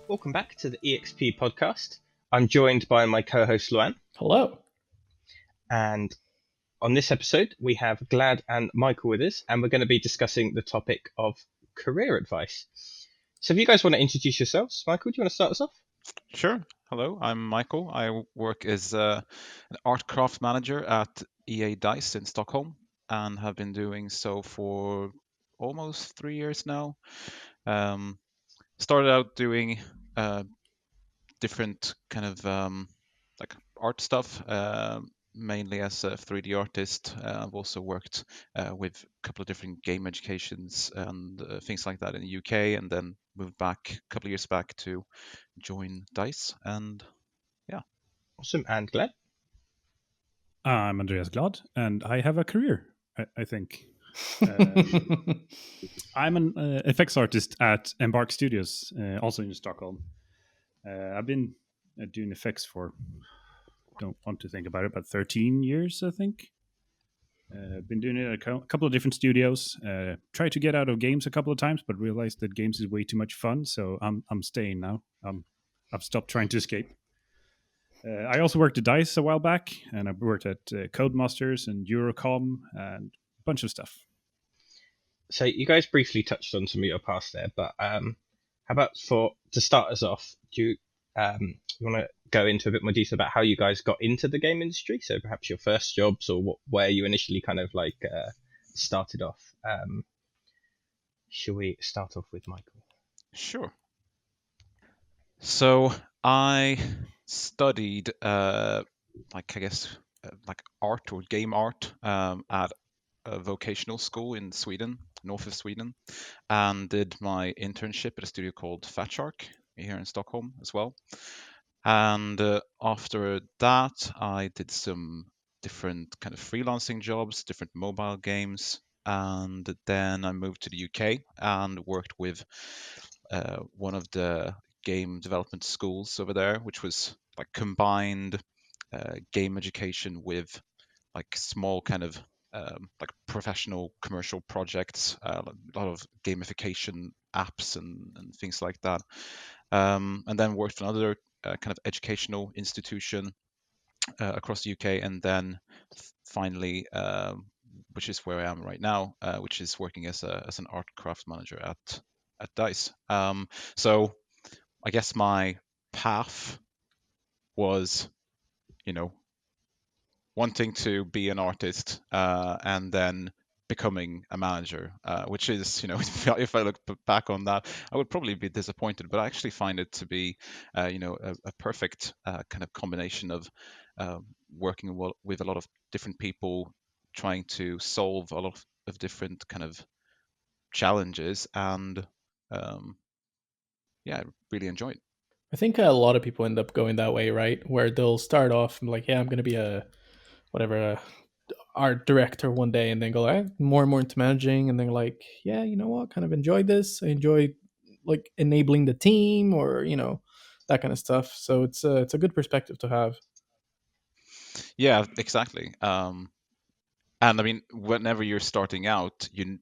Welcome back to the EXP Podcast. I'm joined by my co-host Luan. Hello. And on this episode, we have Glad and Michael with us, and we're going to be discussing the topic of career advice. So if you guys want to introduce yourselves, Michael, do you want to start us off? Sure. Hello, I'm Michael. I work as an art craft manager at EA Dice in Stockholm and have been doing so for almost 3 years now. Started out doing different kind of like art stuff, mainly as a 3D artist. I've also worked with a couple of different game educations and things like that in the UK, and then moved back a couple of years back to join DICE. And yeah. Awesome. And Glad? I'm Andreas Glad, and I have a career, I think. I'm an effects artist at Embark Studios, also in Stockholm. I've been doing effects for, don't want to think about it, but 13 years, I think. Been doing it at a couple of different studios. Tried to get out of games a couple of times, but realized that games is way too much fun, so I'm staying now. I've stopped trying to escape. I also worked at DICE a while back, and I've worked at Codemasters and Eurocom and a bunch of stuff. So you guys briefly touched on some of your past there, but how about to start us off, do you want to go into a bit more detail about how you guys got into the game industry? So perhaps your first jobs or where you initially kind of like started off. Shall we start off with Michael? Sure. So I studied like art or game art at a vocational school in Sweden, north of Sweden, and did my internship at a studio called Fat Shark here in Stockholm as well. And after that, I did some different kind of freelancing jobs, different mobile games, and then I moved to the UK and worked with one of the game development schools over there, which was like combined game education with like small kind of like professional commercial projects, a lot of gamification apps and things like that. And then worked for another kind of educational institution across the UK, and then finally, which is where I am right now, which is working as an art craft manager at DICE. So I guess my path was, wanting to be an artist and then becoming a manager, which is, if I look back on that, I would probably be disappointed, but I actually find it to be, a perfect kind of combination of working with a lot of different people, trying to solve a lot of different kind of challenges, and I really enjoy it. I think a lot of people end up going that way, right? Where they'll start off like, yeah, I'm going to be a art director one day, and then go more and more into managing, and then like, yeah, you know what, kind of enjoy this. I enjoy like enabling the team, or that kind of stuff. So it's a good perspective to have. Yeah, exactly. And I mean, whenever you're starting out, you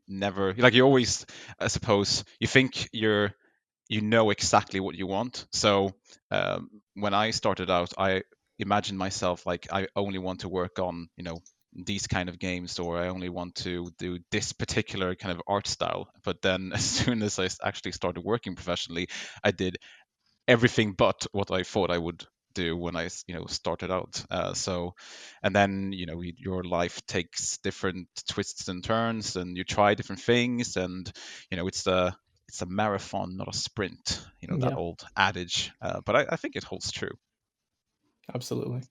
always, I suppose, you think you know exactly what you want. So when I started out, I imagined myself like, I only want to work on, these kind of games, or I only want to do this particular kind of art style. But then as soon as I actually started working professionally, I did everything but what I thought I would do when I started out. And then your life takes different twists and turns, and you try different things, and it's a marathon, not a sprint, that old adage, but I think it holds true. Absolutely.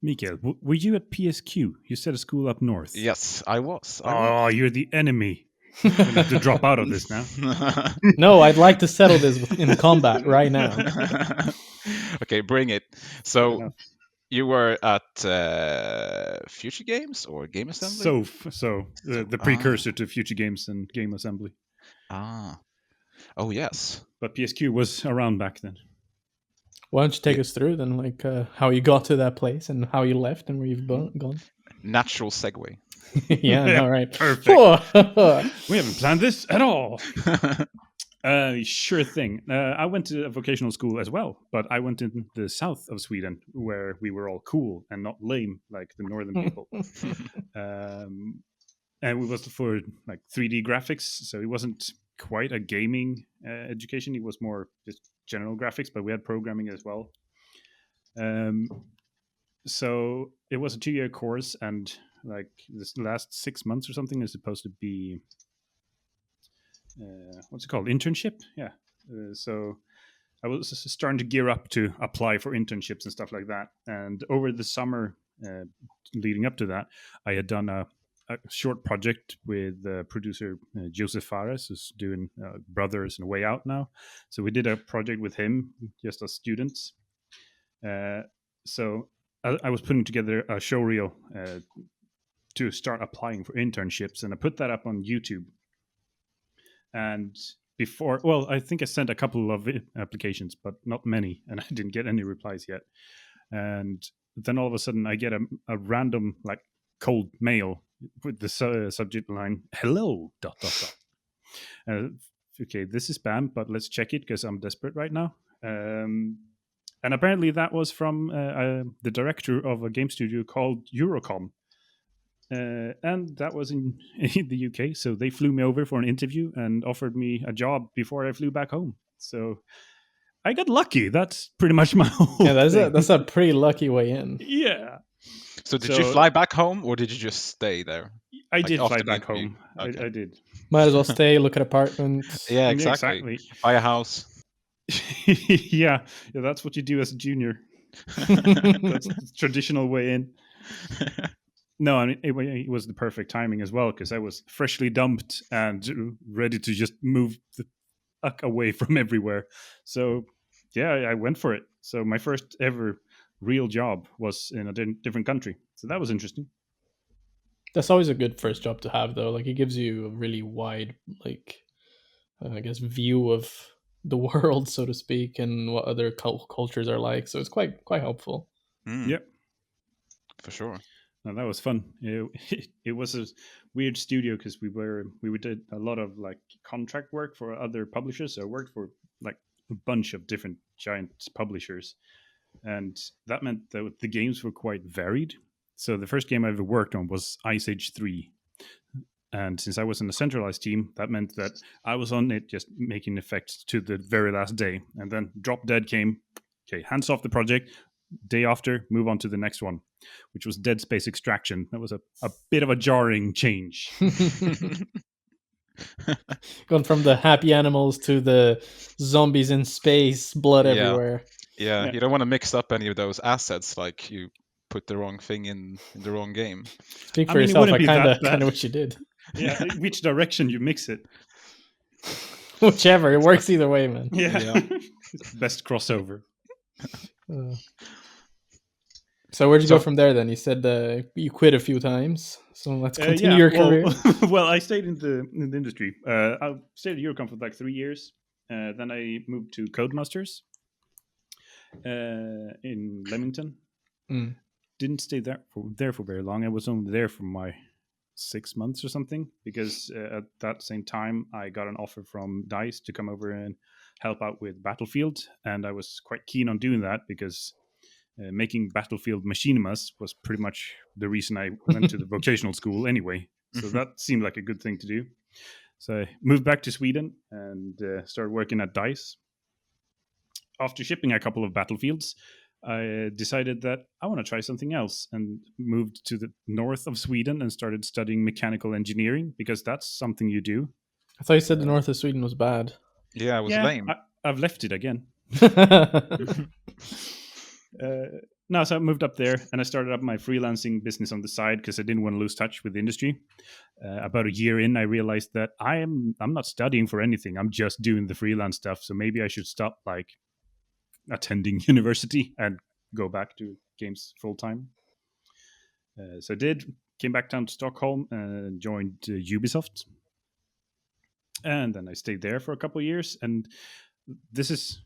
Mikael, were you at PSQ? You said a school up north. Yes, I was. You're the enemy. You're going to have to drop out of this now. No, I'd like to settle this in combat right now. Okay, bring it. So you were at Future Games or Game Assembly? So the precursor to Future Games and Game Assembly. Oh yes. But PSQ was around back then. Why don't you take us through then, like how you got to that place and how you left and where you've gone? Natural segue. Yeah, all right. Perfect. We haven't planned this at all. Sure thing. I went to a vocational school as well, but I went in the south of Sweden where we were all cool and not lame like the northern people. And it was for like 3D graphics, so it wasn't quite a gaming education. It was more just general graphics, but we had programming as well. So it was a 2-year course, and like this last 6 months or something is supposed to be what's it called? Internship? Yeah. So I was starting to gear up to apply for internships and stuff like that. And over the summer leading up to that, I had done a short project with producer Joseph Fares, who's doing Brothers and Way Out now. So we did a project with him just as students. So I was putting together a showreel to start applying for internships, and I put that up on YouTube. And before, well, I think I sent a couple of applications, but not many, and I didn't get any replies yet. And then all of a sudden, I get a random like cold mail with the subject line "Hello." ... Okay, this is spam, but let's check it because I'm desperate right now. And apparently, that was from the director of a game studio called Eurocom. And that was in the UK, so they flew me over for an interview and offered me a job before I flew back home. So I got lucky. That's pretty much my whole Yeah, thing. that's a pretty lucky way in. Yeah. So did you fly back home, or did you just stay there? I did after fly the back interview? home. Okay. I did. Might as well stay, look at apartments. Yeah, exactly. Buy a house. Yeah, that's what you do as a junior. That's the traditional way in. No, I mean, it was the perfect timing as well, because I was freshly dumped and ready to just move the fuck away from everywhere. So, yeah, I went for it. So my first ever real job was in a different country. So that was interesting. That's always a good first job to have, though. Like, it gives you a really wide, like, I guess, view of the world, so to speak, and what other cultures are like. So it's quite helpful. Yep, for sure. No, that was fun. It was a weird studio because we did a lot of like contract work for other publishers. So I worked for like a bunch of different giant publishers, and that meant that the games were quite varied. So the first game I ever worked on was Ice Age 3. And since I was in a centralized team, that meant that I was on it just making effects to the very last day. And then Drop Dead came. Okay, hands off the project. Day after, move on to the next one, which was Dead Space Extraction. That was a bit of a jarring change. Going from the happy animals to the zombies in space, blood everywhere. Yeah, you don't want to mix up any of those assets, like you put the wrong thing in the wrong game. Speak for yourself. I kind of wish you did. Yeah, which direction you mix it. Whichever, it works either way, man. Yeah. Best crossover. So where'd you go from there then? You said you quit a few times. So let's continue your career. Well, I stayed in the industry. I stayed at Eurocom for like 3 years. Then I moved to Codemasters in Leamington. Didn't stay there for very long. I was only there for my 6 months or something, because at that same time I got an offer from DICE to come over and help out with Battlefield, and I was quite keen on doing that because making Battlefield machinimas was pretty much the reason I went to the vocational school anyway. So that seemed like a good thing to do. So I moved back to Sweden and started working at DICE. After shipping a couple of Battlefields, I decided that I want to try something else and moved to the north of Sweden and started studying mechanical engineering, because that's something you do. I thought you said the north of Sweden was bad. Yeah, it was lame. I've left it again. No, so I moved up there and I started up my freelancing business on the side because I didn't want to lose touch with the industry. About a year in, I realized that I'm not studying for anything. I'm just doing the freelance stuff. So maybe I should stop like attending university and go back to games full time. So I did. Came back down to Stockholm and joined Ubisoft. And then I stayed there for a couple of years. And this is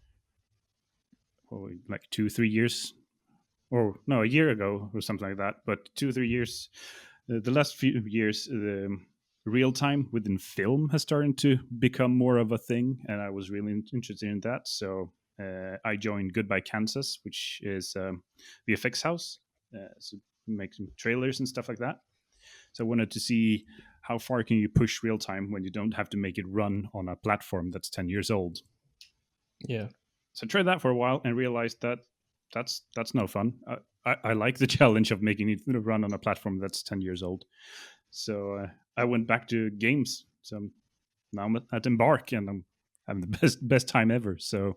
like 2-3 years, or no, a year ago or something like that. But 2 or 3 years, the last few years, real time within film has started to become more of a thing, and I was really interested in that. So I joined Goodbye Kansas, which is VFX house, so making trailers and stuff like that. So I wanted to see how far can you push real time when you don't have to make it run on a platform that's 10 years old. Yeah. So I tried that for a while and realized that that's no fun. I like the challenge of making it run on a platform that's 10 years old. So I went back to games. So now I'm at Embark, and I'm having the best time ever. So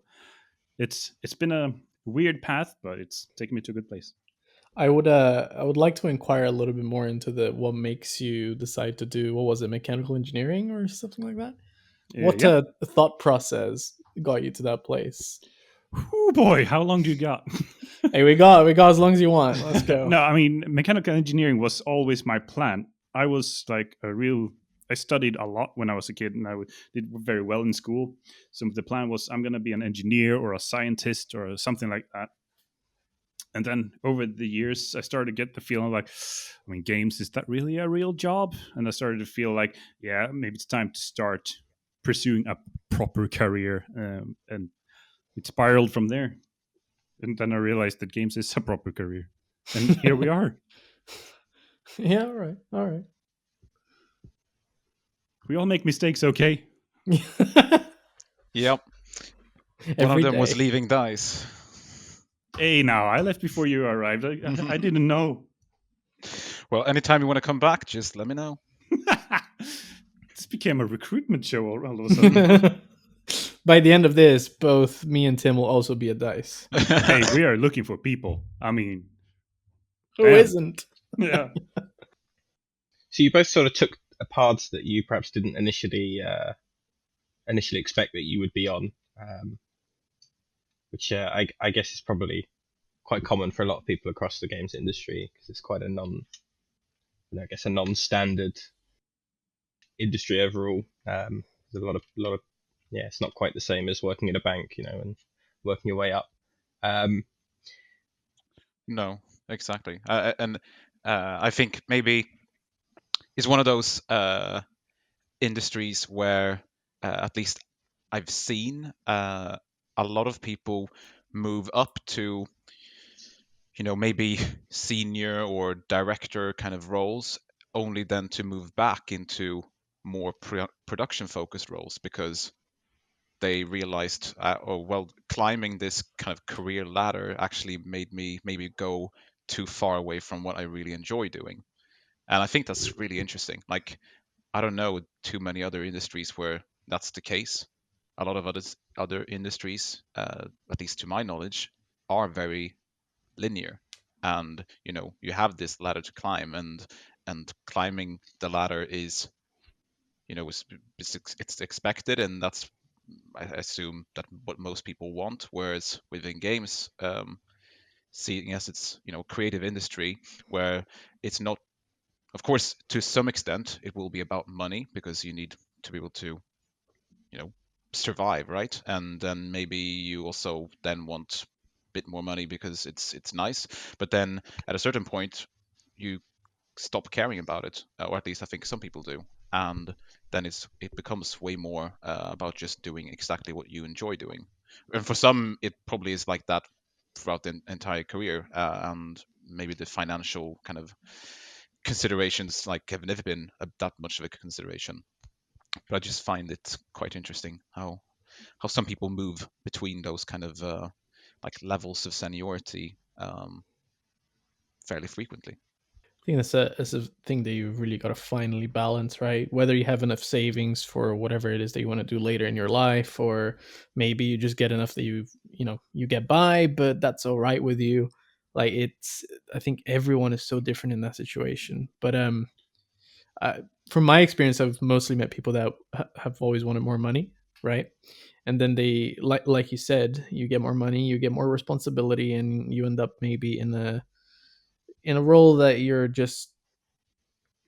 it's been a weird path, but it's taken me to a good place. I would like to inquire a little bit more into what makes you decide to do, what was it, mechanical engineering or something like that? What Yeah. thought process got you to that place? Oh boy, how long do you got? Hey, we got as long as you want. Let's go. No, I mean, mechanical engineering was always my plan. I was like I studied a lot when I was a kid, and I did very well in school. So the plan was I'm going to be an engineer or a scientist or something like that. And then over the years, I started to get the feeling like, I mean, games, is that really a real job? And I started to feel like, yeah, maybe it's time to start pursuing a proper career. And it spiraled from there. And then I realized that games is a proper career. And here we are. Yeah, all right. We all make mistakes, okay? Yep. One of them was leaving DICE. Hey, now, I left before you arrived. I didn't know. Well, anytime you want to come back, just let me know. This became a recruitment show all of a sudden. By the end of this, both me and Tim will also be at DICE. Hey, we are looking for people. I mean, who isn't? Yeah. So you both sort of took paths that you perhaps didn't initially expect that you would be on, which I guess is probably quite common for a lot of people across the games industry, because it's quite a non-standard industry overall. There's a lot of it's not quite the same as working at a bank, and working your way up. No, exactly. And I think maybe it's one of those industries where at least I've seen a lot of people move up to, maybe senior or director kind of roles, only then to move back into more production focused roles, because they realized, climbing this kind of career ladder actually made me maybe go too far away from what I really enjoy doing. And I think that's really interesting. Like, I don't know too many other industries where that's the case. A lot of other industries, at least to my knowledge, are very linear, and you have this ladder to climb, and climbing the ladder is, it's expected, and that's, I assume, that what most people want. Whereas within games, seeing as it's creative industry, where it's not, of course, to some extent it will be about money, because you need to be able to survive, right? And then maybe you also then want a bit more money because it's nice, but then at a certain point you stop caring about it, or at least I think some people do, and then it becomes way more about just doing exactly what you enjoy doing. And for some, it probably is like that throughout the entire career, and maybe the financial kind of considerations have never been that much of a consideration. But I just find it quite interesting how some people move between those kind of levels of seniority fairly frequently. I think that's a thing that you really got to finally balance, right? Whether you have enough savings for whatever it is that you want to do later in your life, or maybe you just get enough that you get by, but that's all right with you. I think everyone is so different in that situation. But from my experience, I've mostly met people that have always wanted more money, right? And then they, like you said, you get more money, you get more responsibility, and you end up maybe in a role that you're just,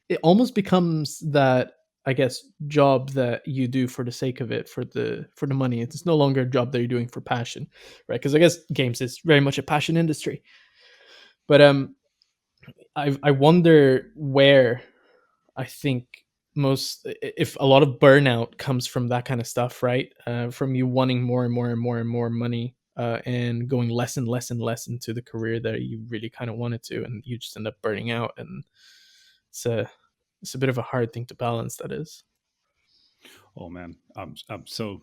it almost becomes that, I guess, job that you do for the sake of it, for the money. It's no longer a job that you're doing for passion, right? Because I guess games is very much a passion industry. But I wonder where I think if a lot of burnout comes from that kind of stuff, right? From you wanting more and more and more and more money, and going less and less and less into the career that you really kind of wanted to, and you just end up burning out, and it's a bit of a hard thing to balance. That is. Oh man, I'm so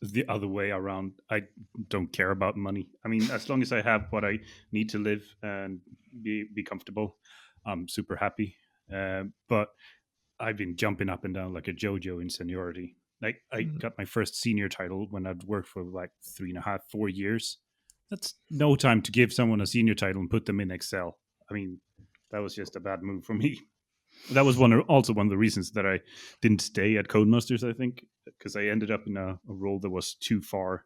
the other way around. I don't care about money. I mean, as long as I have what I need to live and be comfortable, I'm super happy. But I've been jumping up and down like a JoJo in seniority. Like I got my first senior title when I'd worked for like 3.5, 4 years. That's no time to give someone a senior title and put them in Excel. I mean, that was just a bad move for me. That was also one of the reasons that I didn't stay at Codemasters, I think, because I ended up in a role that was too far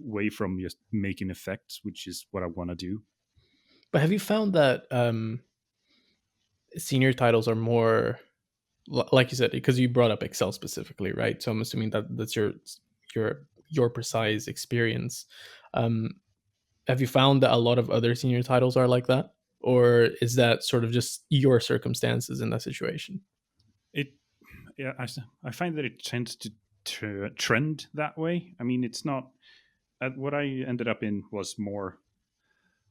away from just making effects, which is what I want to do. But have you found that senior titles are more, like you said, because you brought up Excel specifically, right? So I'm assuming that that's your precise experience. Have you found that a lot of other senior titles are like that, or is that sort of just your circumstances in that situation? Yeah, I find that it tends to trend that way. I mean, it's not what I ended up in was more.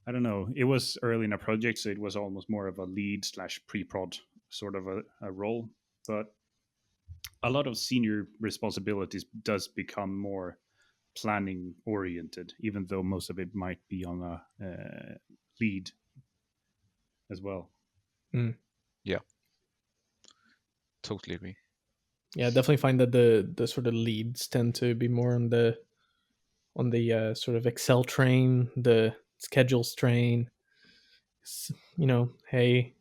I don't know. It was early in a project, so it was almost more of a lead / pre-prod sort of a role. But a lot of senior responsibilities does become more planning oriented, even though most of it might be on a lead as well. Yeah, totally agree. Yeah, I definitely find that the sort of leads tend to be more on the sort of Excel train, the schedules train. You know, hey,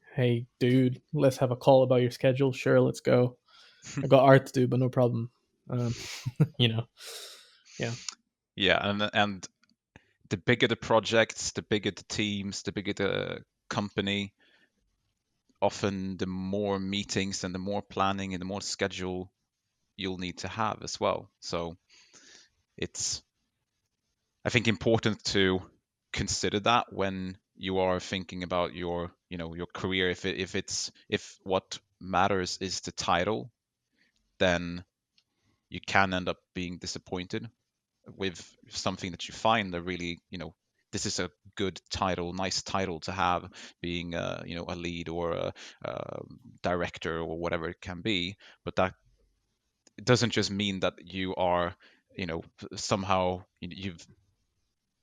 dude, let's have a call about your schedule. Sure, let's go. I got art to do, but no problem. You know, yeah. Yeah, and the bigger the projects, the bigger the teams, the bigger the company, often the more meetings and the more planning and the more schedule you'll need to have as well. So it's, I think, important to consider that when you are thinking about your career. If what matters is the title, then you can end up being disappointed with something that you find that really, this is a good title, nice title to have, being a lead or a director or whatever it can be. But that it doesn't just mean that you are, somehow you've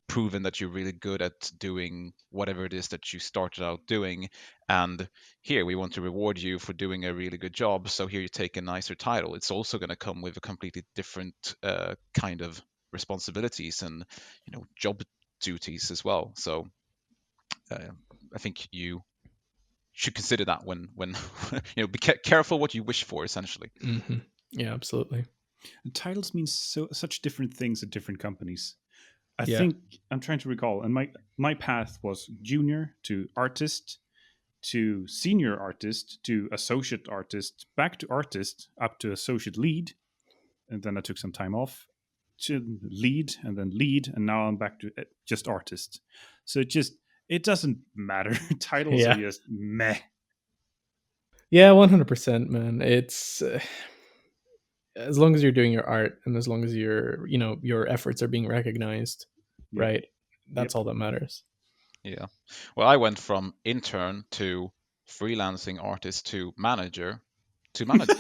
proven that you're really good at doing whatever it is that you started out doing, and here we want to reward you for doing a really good job, so here you take a nicer title. It's also going to come with a completely different kind of responsibilities and job duties as well. So I think you should consider that when be careful what you wish for, essentially. Mm-hmm. Yeah, absolutely. And titles mean such different things at different companies. I Yeah. think I'm trying to recall, and my path was junior to artist to senior artist to associate artist, back to artist, up to associate lead, and then I took some time off to lead, and now I'm back to just artist. So it doesn't matter. Titles Yeah. are just meh. Yeah, 100%, man. It's as long as you're doing your art and as long as your efforts are being recognized, Yeah. right? That's all that matters. Yeah. Well, I went from intern to freelancing artist to manager to manager.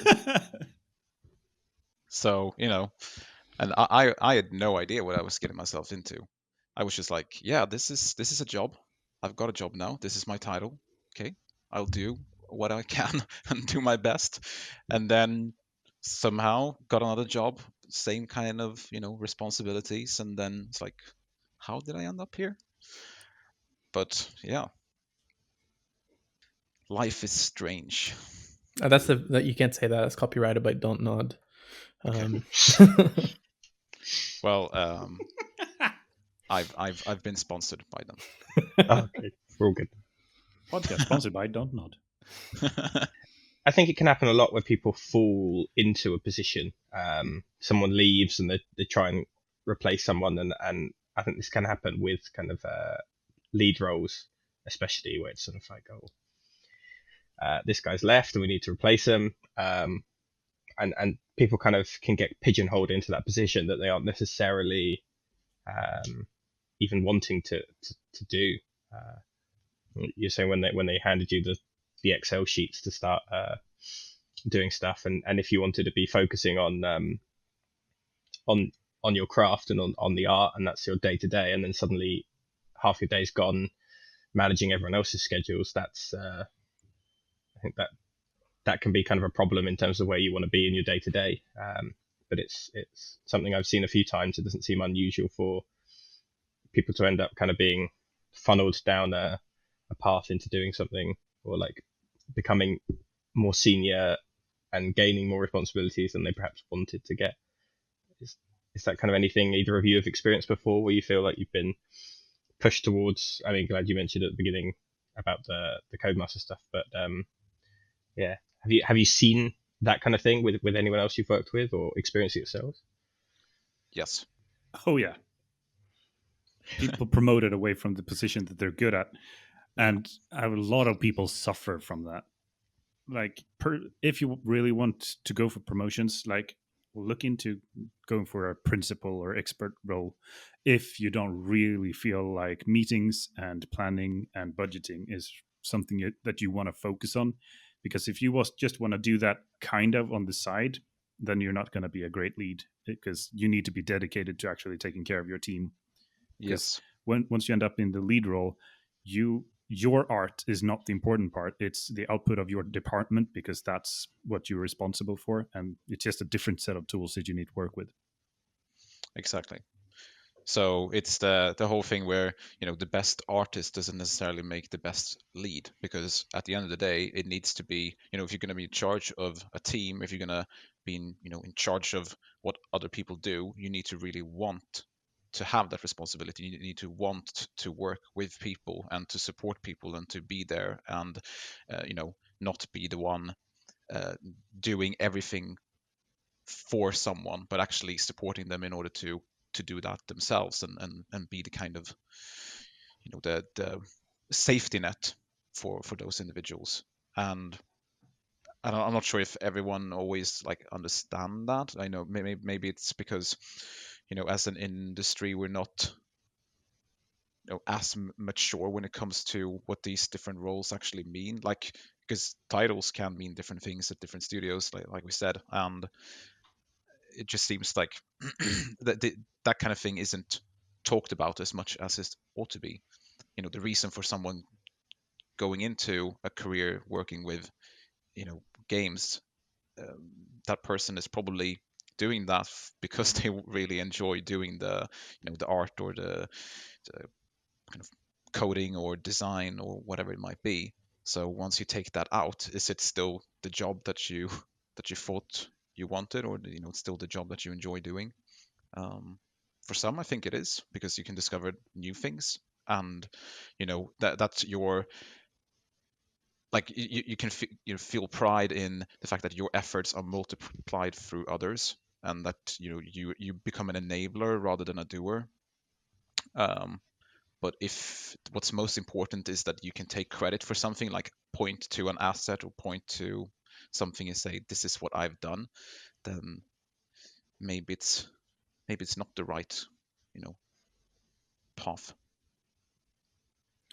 So, and I had no idea what I was getting myself into. I was just like, yeah, this is a job. I've got a job now. This is my title. Okay. I'll do what I can and do my best. And then somehow got another job, same kind of, responsibilities. And then it's like, how did I end up here? But yeah, life is strange. That's that you can't say that. It's copyrighted by Don't Nod. Well, I've been sponsored by them. Okay, we're all good. Podcast sponsored by Don't Nod. I think it can happen a lot where people fall into a position. Someone leaves and they try and replace someone, and I think this can happen with kind of lead roles, especially where it's sort of like, oh, this guy's left and we need to replace him. And people kind of can get pigeonholed into that position that they aren't necessarily even wanting to do. You're saying when they handed you the Excel sheets to start doing stuff, and if you wanted to be focusing on your craft and on the art, and that's your day to day, and then suddenly half your day's gone managing everyone else's schedules, that's I think that can be kind of a problem in terms of where you want to be in your day to day. But it's something I've seen a few times. It doesn't seem unusual for people to end up kind of being funneled down a path into doing something, or like becoming more senior and gaining more responsibilities than they perhaps wanted to get. Is that kind of anything either of you have experienced before, where you feel like you've been pushed towards? I mean, Glad you mentioned at the beginning about the Codemaster stuff, but yeah, have you seen that kind of thing with anyone else you've worked with or experienced it yourselves? Yes. Oh yeah. People promoted away from the position that they're good at, and a lot of people suffer from that. Like, if you really want to go for promotions, like, look into going for a principal or expert role if you don't really feel like meetings and planning and budgeting is something that you want to focus on. Because if you just want to do that kind of on the side, then you're not going to be a great lead, because you need to be dedicated to actually taking care of your team. Yes. Once you end up in the lead role, your art is not the important part. It's the output of your department, because that's what you're responsible for, and it's just a different set of tools that you need to work with. Exactly. So it's the whole thing where, the best artist doesn't necessarily make the best lead, because at the end of the day, it needs to be, if you're going to be in charge of a team, if you're going to be in charge of what other people do, you need to really want to have that responsibility. You need to want to work with people and to support people and to be there and, not be the one doing everything for someone, but actually supporting them in order to do that themselves and be the kind of, the safety net for those individuals. And I'm not sure if everyone always understand that. I know maybe it's because, as an industry, we're not as mature when it comes to what these different roles actually mean. Because titles can mean different things at different studios, like we said, and it just seems like that kind of thing isn't talked about as much as it ought to be. The reason for someone going into a career working with, games, that person is probably doing that because they really enjoy doing the art or the kind of coding or design or whatever it might be. So once you take that out, is it still the job that you thought you wanted, or it's still the job that you enjoy doing? For some, I think it is, because you can discover new things, and that's your, you can feel pride in the fact that your efforts are multiplied through others, and that you become an enabler rather than a doer. But if what's most important is that you can take credit for something, like point to an asset or point to something and say, this is what I've done, then maybe it's not the right path.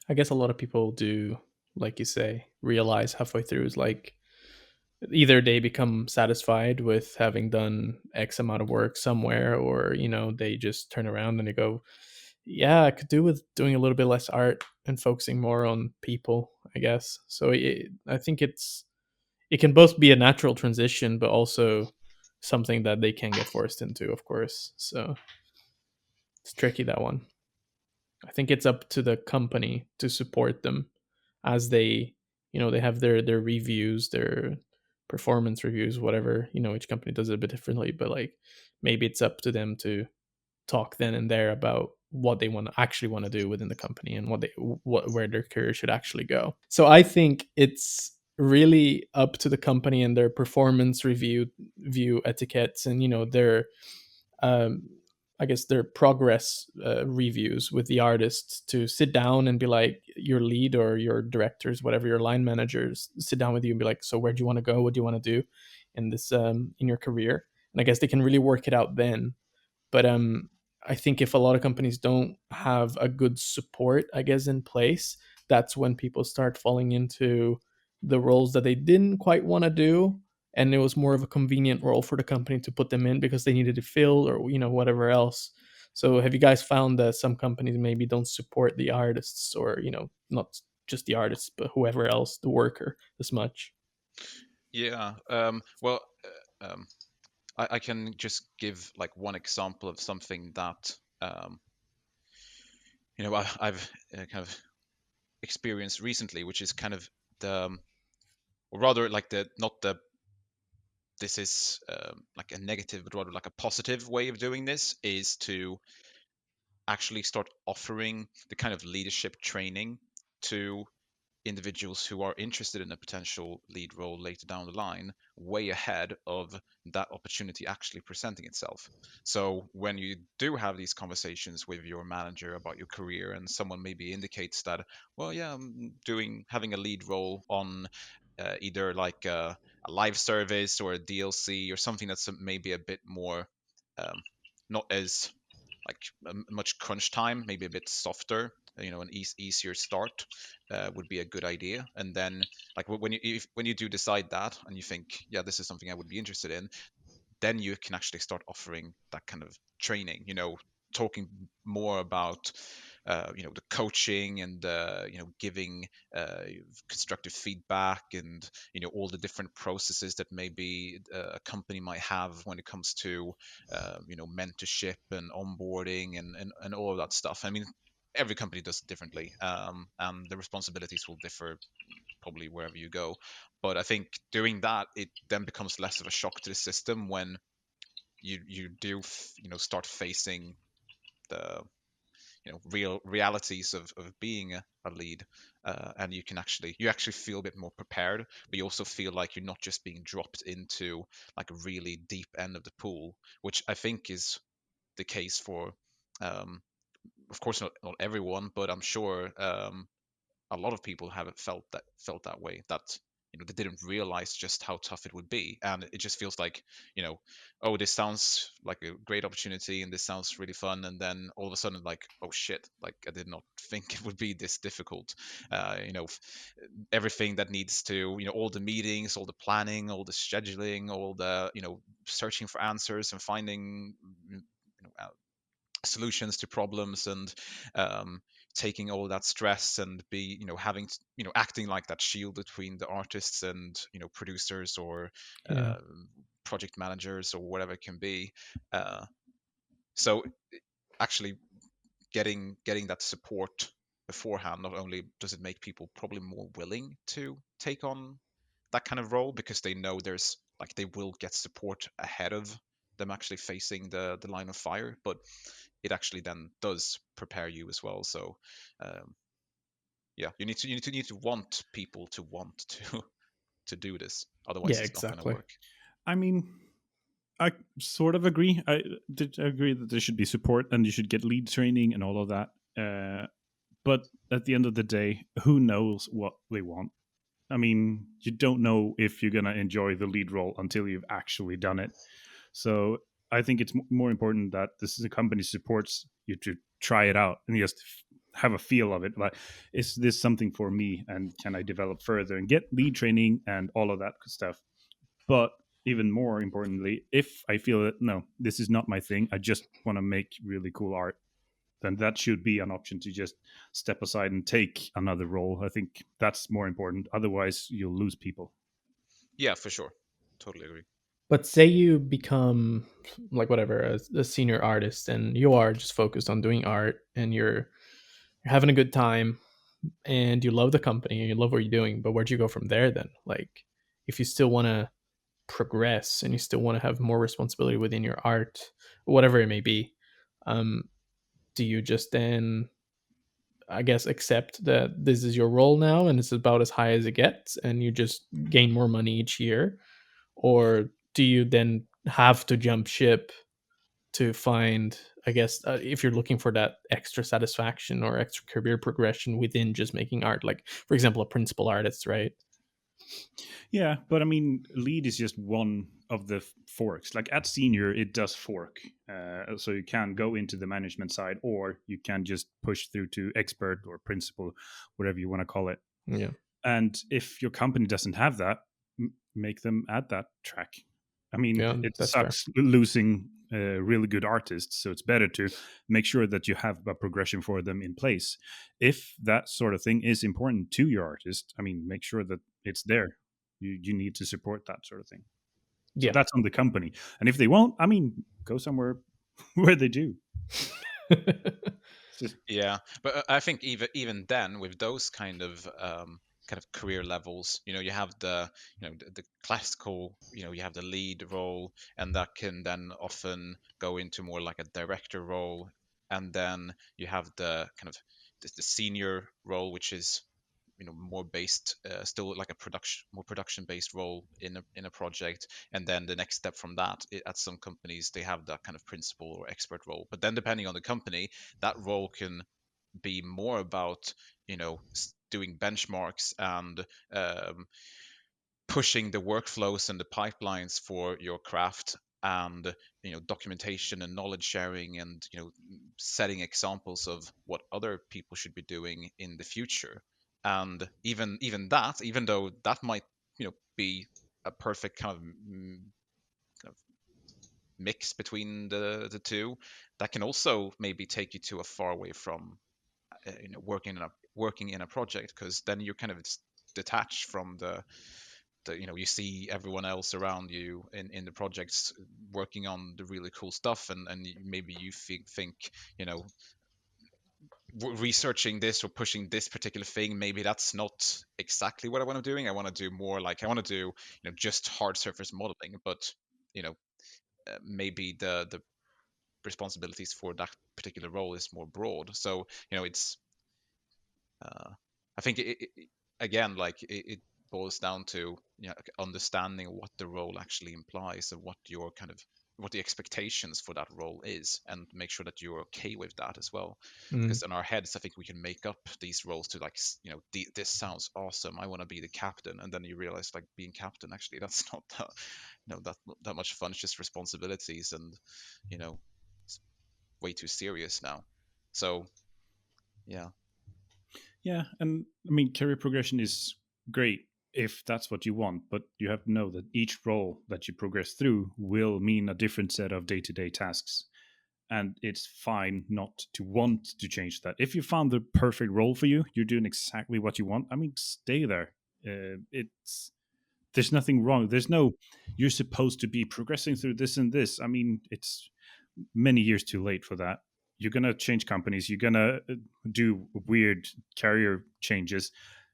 I guess a lot of people do, like you say, realize halfway through is like either they become satisfied with having done X amount of work somewhere, or they just turn around and they go, yeah, I could do with doing a little bit less art and focusing more on people, I guess. So I think it can both be a natural transition, but also something that they can get forced into, of course. So it's tricky, that one. I think it's up to the company to support them as they, they have their reviews, their performance reviews, whatever. Each company does it a bit differently, but maybe it's up to them to talk then and there about what they actually want to do within the company and where their career should actually go. So I think it's really up to the company and their performance view etiquettes and their I guess their progress reviews with the artists, to sit down and be like, your lead or your directors, whatever, your line managers, sit down with you and be like, so where do you want to go? What do you want to do in this in your career? And I guess they can really work it out then. But I think if a lot of companies don't have a good support, I guess, in place, that's when people start falling into the roles that they didn't quite want to do, and it was more of a convenient role for the company to put them in because they needed to fill, or whatever else. So have you guys found that some companies maybe don't support the artists, or not just the artists but whoever else, the worker, as much? Yeah. Well, um, I can just give like one example of something that I've kind of experienced recently, which is kind of or rather like not the this is like a negative, but rather like a positive way of doing this, is to actually start offering the kind of leadership training to individuals who are interested in a potential lead role later down the line, way ahead of that opportunity actually presenting itself. So when you do have these conversations with your manager about your career, and someone maybe indicates that, well, yeah, I'm having a lead role on either like a live service or a DLC or something that's maybe a bit more not as like much crunch time, maybe a bit softer, an easier start would be a good idea. And then like when you do decide that and you think, yeah, this is something I would be interested in, then you can actually start offering that kind of training, talking more about the coaching and giving constructive feedback, and all the different processes that maybe a company might have when it comes to mentorship and onboarding and all of that stuff. I mean, every company does it differently, and the responsibilities will differ probably wherever you go. But I think doing that, it then becomes less of a shock to the system when you do start facing the real realities of being a lead, and you actually feel a bit more prepared, but you also feel like you're not just being dropped into like a really deep end of the pool, which I think is the case for of course not everyone, but I'm sure a lot of people have felt that way, that they didn't realize just how tough it would be, and it just feels like, oh, this sounds like a great opportunity and this sounds really fun, and then all of a sudden, like, oh shit, like I did not think it would be this difficult. Everything that needs to, all the meetings, all the planning, all the scheduling, all the searching for answers and finding solutions to problems, and taking all that stress and be having acting like that shield between the artists and producers or Yeah. project managers or whatever it can be. So actually getting that support beforehand, not only does it make people probably more willing to take on that kind of role, because they know there's like they will get support ahead of them actually facing the line of fire, but it actually then does prepare you as well. So yeah, you need to want people to want to do this, otherwise Yeah, it's not going to exactly. work. I mean, I sort of agree. I agree that there should be support and you should get lead training and all of that. But at the end of the day, who knows what they want? I mean, you don't know if you're going to enjoy the lead role until you've actually done it. So I think it's more important that this is a company supports you to try it out and just have a feel of it. Like, is this something for me, and can I develop further and get lead training and all of that stuff? But even more importantly, if I feel that no, this is not my thing, I just want to make really cool art, then that should be an option to just step aside and take another role. I think that's more important. Otherwise, you'll lose people. Yeah, for sure, totally agree. But say you become like whatever a senior artist, and you are just focused on doing art, and you're having a good time, and you love the company and you love what you're doing. But where do you go from there then? Like, if you still want to progress and you still want to have more responsibility within your art, whatever it may be, um, do you just then, I guess, accept that this is your role now and it's about as high as it gets, and you just gain more money each year? Or do you then have to jump ship to find, I guess, if you're looking for that extra satisfaction or extra career progression within just making art, like for example a principal artist, right? Yeah, but I mean, lead is just one of the forks. Like at senior, it does fork. So you can go into the management side, or you can just push through to expert or principal, whatever you want to call it. Yeah. And if your company doesn't have that, make them add that track. I mean, Yeah, it that's fair. sucks losing really good artists, so it's better to make sure that you have a progression for them in place. If that sort of thing is important to your artist, I mean, make sure that it's there. You need to support that sort of thing. So Yeah. that's on the company. And if they won't, I mean, go somewhere where they do. Just, Yeah, but I think even then, with those kind of career levels, you have the classical, you have the lead role, and that can then often go into more like a director role, and then you have the kind of the senior role, which is more based, still like a more production based role in a project, and then the next step from that, at some companies they have that kind of principal or expert role. But then depending on the company, that role can be more about doing benchmarks and pushing the workflows and the pipelines for your craft, and documentation and knowledge sharing, and setting examples of what other people should be doing in the future. And even that, even though that might be a perfect kind of mix between the two, that can also maybe take you to a far away from working in a project, because then you're kind of detached from the you see everyone else around you in the projects working on the really cool stuff, and maybe you think researching this or pushing this particular thing, maybe that's not exactly what I want to be doing. I want to do more like, I want to do just hard surface modeling, but maybe the responsibilities for that particular role is more broad. So it's I think again, like it boils down to understanding what the role actually implies, and what the expectations for that role is, and make sure that you're okay with that as well. Because in our heads, I think we can make up these roles to like, this sounds awesome, I want to be the captain, and then you realize like being captain, actually that's not that much fun. It's just responsibilities, and it's way too serious now. So yeah. yeah, and I mean, career progression is great if that's what you want, but you have to know that each role that you progress through will mean a different set of day-to-day tasks. And it's fine not to want to change that. If you found the perfect role for you, you're doing exactly what you want, I mean, stay there. There's nothing wrong. There's no, you're supposed to be progressing through this and this. I mean, it's many years too late for that. You're going to change companies. You're going to do weird career changes.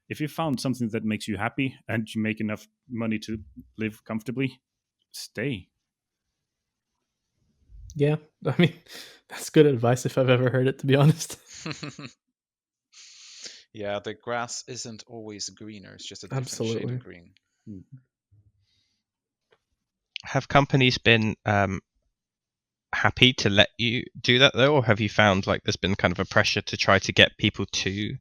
If you found something that makes you happy and you make enough money to live comfortably, stay. Yeah, I mean, that's good advice if I've ever heard it, to be honest. Yeah, the grass isn't always greener. It's just a different shade Absolutely. of green. Have companies been happy to let you do that though, or have you found like there's been kind of a pressure to try to get people to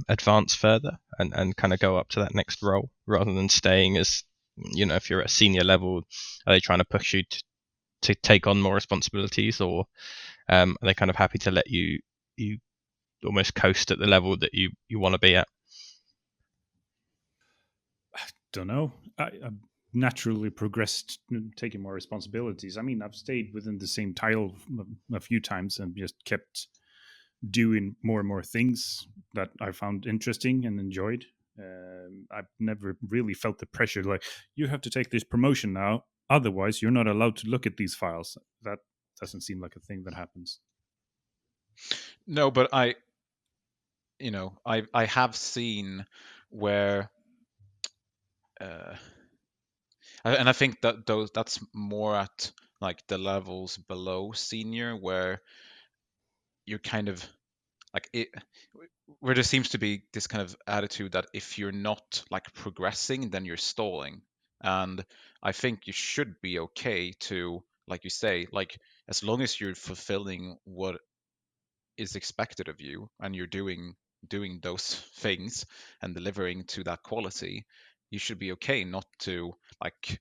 advance further and kind of go up to that next role rather than staying as, if you're at a senior level, are they trying to push you to take on more responsibilities, or are they kind of happy to let you almost coast at the level that you want to be at? Don't know. I've naturally progressed, taking more responsibilities. I mean, I've stayed within the same title a few times and just kept doing more and more things that I found interesting and enjoyed. I've never really felt the pressure like, you have to take this promotion now, otherwise you're not allowed to look at these files. That doesn't seem like a thing that happens. No, but I have seen where and I think that that's more at like the levels below senior, where you're kind of like it, where there seems to be this kind of attitude that if you're not like progressing, then you're stalling. And I think you should be okay to like you say, like as long as you're fulfilling what is expected of you and you're doing those things and delivering to that quality, you should be okay not to like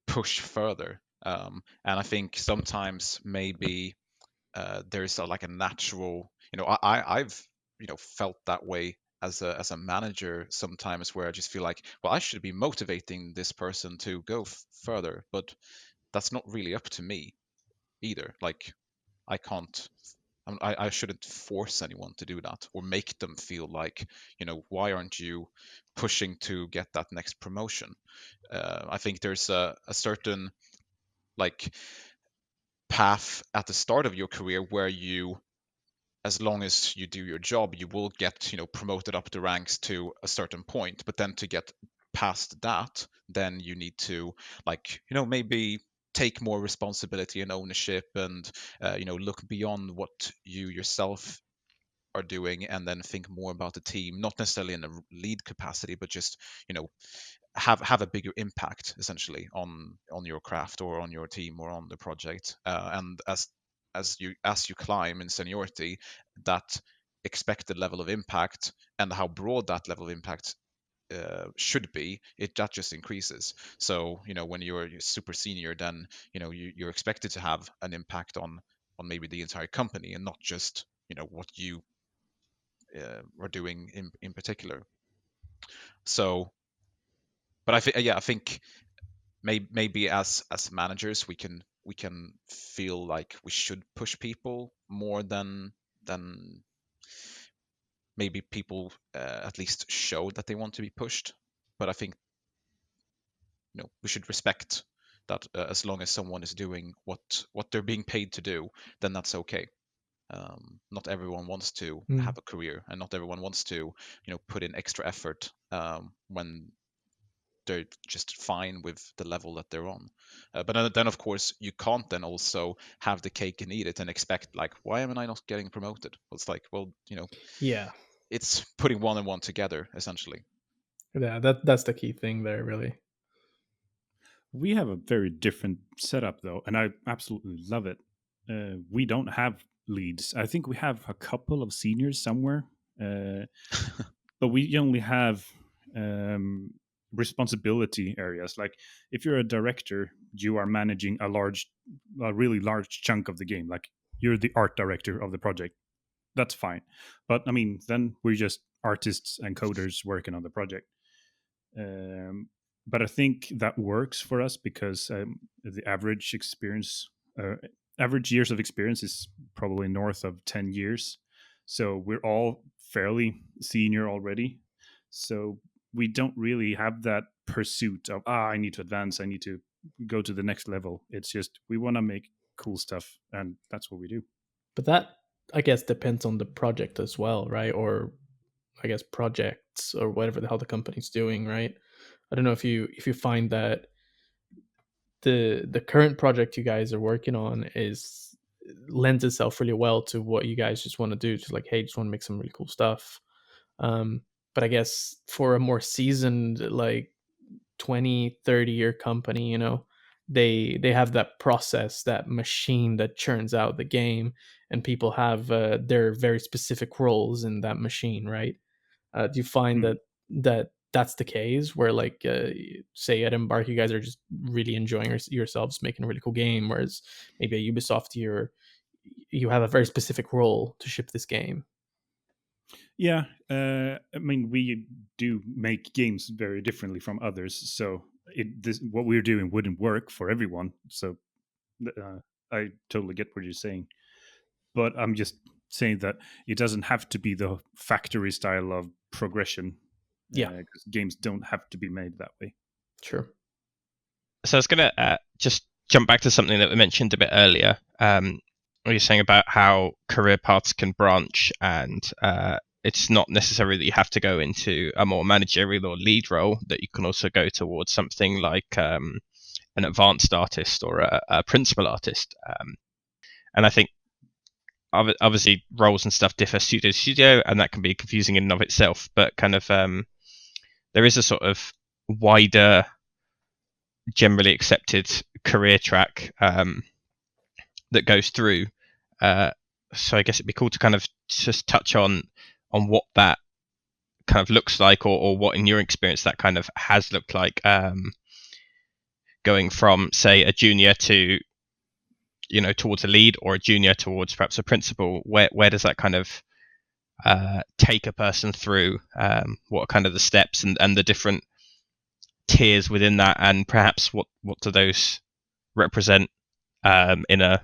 push further. And I think sometimes maybe there's like a natural, I've felt that way as a manager sometimes, where I just feel like, well, I should be motivating this person to go further, but that's not really up to me either. Like I can't. I shouldn't force anyone to do that or make them feel like, why aren't you pushing to get that next promotion? I think there's a certain like path at the start of your career where you, as long as you do your job, you will get promoted up the ranks to a certain point. But then to get past that, then you need to like maybe take more responsibility and ownership, and look beyond what you yourself are doing, and then think more about the team, not necessarily in a lead capacity, but just have a bigger impact essentially on your craft or on your team or on the project. And as you climb in seniority, that expected level of impact and how broad that level of impact should be, that just increases. So when you're super senior, then you're expected to have an impact on maybe the entire company, and not just what you are doing in particular. So, but I think maybe as managers we can feel like we should push people more than maybe people at least show that they want to be pushed. But I think we should respect that as long as someone is doing what they're being paid to do, then that's okay. Not everyone wants to have a career, and not everyone wants to put in extra effort when they're just fine with the level that they're on. But then of course you can't then also have the cake and eat it and expect like, why am I not getting promoted? Well, it's like, well, Yeah, it's putting one and one together essentially. yeah, that's the key thing there, really. We have a very different setup though, and I absolutely love it. We don't have leads. I think we have a couple of seniors somewhere, but we only have responsibility areas. Like if you're a director, you are managing a really large chunk of the game. Like you're the art director of the project. That's fine. But I mean, then we're just artists and coders working on the project. But I think that works for us because the average years of experience is probably north of 10 years. So we're all fairly senior already. So we don't really have that pursuit of, I need to advance, I need to go to the next level. It's just, we want to make cool stuff, and that's what we do. But that, I guess, depends on the project as well, right? Or I guess projects or whatever the hell the company's doing, right? I don't know if you find that the current project you guys are working on lends itself really well to what you guys just want to do. Just like, hey, just want to make some really cool stuff. But I guess for a more seasoned, like 20, 30-year company, they have that process, that machine that churns out the game, and people have their very specific roles in that machine, right? Do you find that's the case where, like, say at Embark, you guys are just really enjoying yourselves making a really cool game, whereas maybe at Ubisoft you have a very specific role to ship this game? Yeah, I mean, we do make games very differently from others, so what we're doing wouldn't work for everyone. So I totally get what you're saying, but I'm just saying that it doesn't have to be the factory style of progression. Yeah, because games don't have to be made that way. Sure. So I was going to just jump back to something that we mentioned a bit earlier. What you're saying about how career paths can branch, and it's not necessarily that you have to go into a more managerial or lead role, that you can also go towards something like an advanced artist or a principal artist. And I think obviously roles and stuff differ studio to studio, and that can be confusing in and of itself, but kind of there is a sort of wider, generally accepted career track that goes through. So I guess it'd be cool to kind of just touch on what that kind of looks like, or what in your experience that kind of has looked like, going from, say, a junior to, towards a lead, or a junior towards perhaps a principal. Where does that kind of take a person through? What are kind of the steps and the different tiers within that, and perhaps what do those represent in a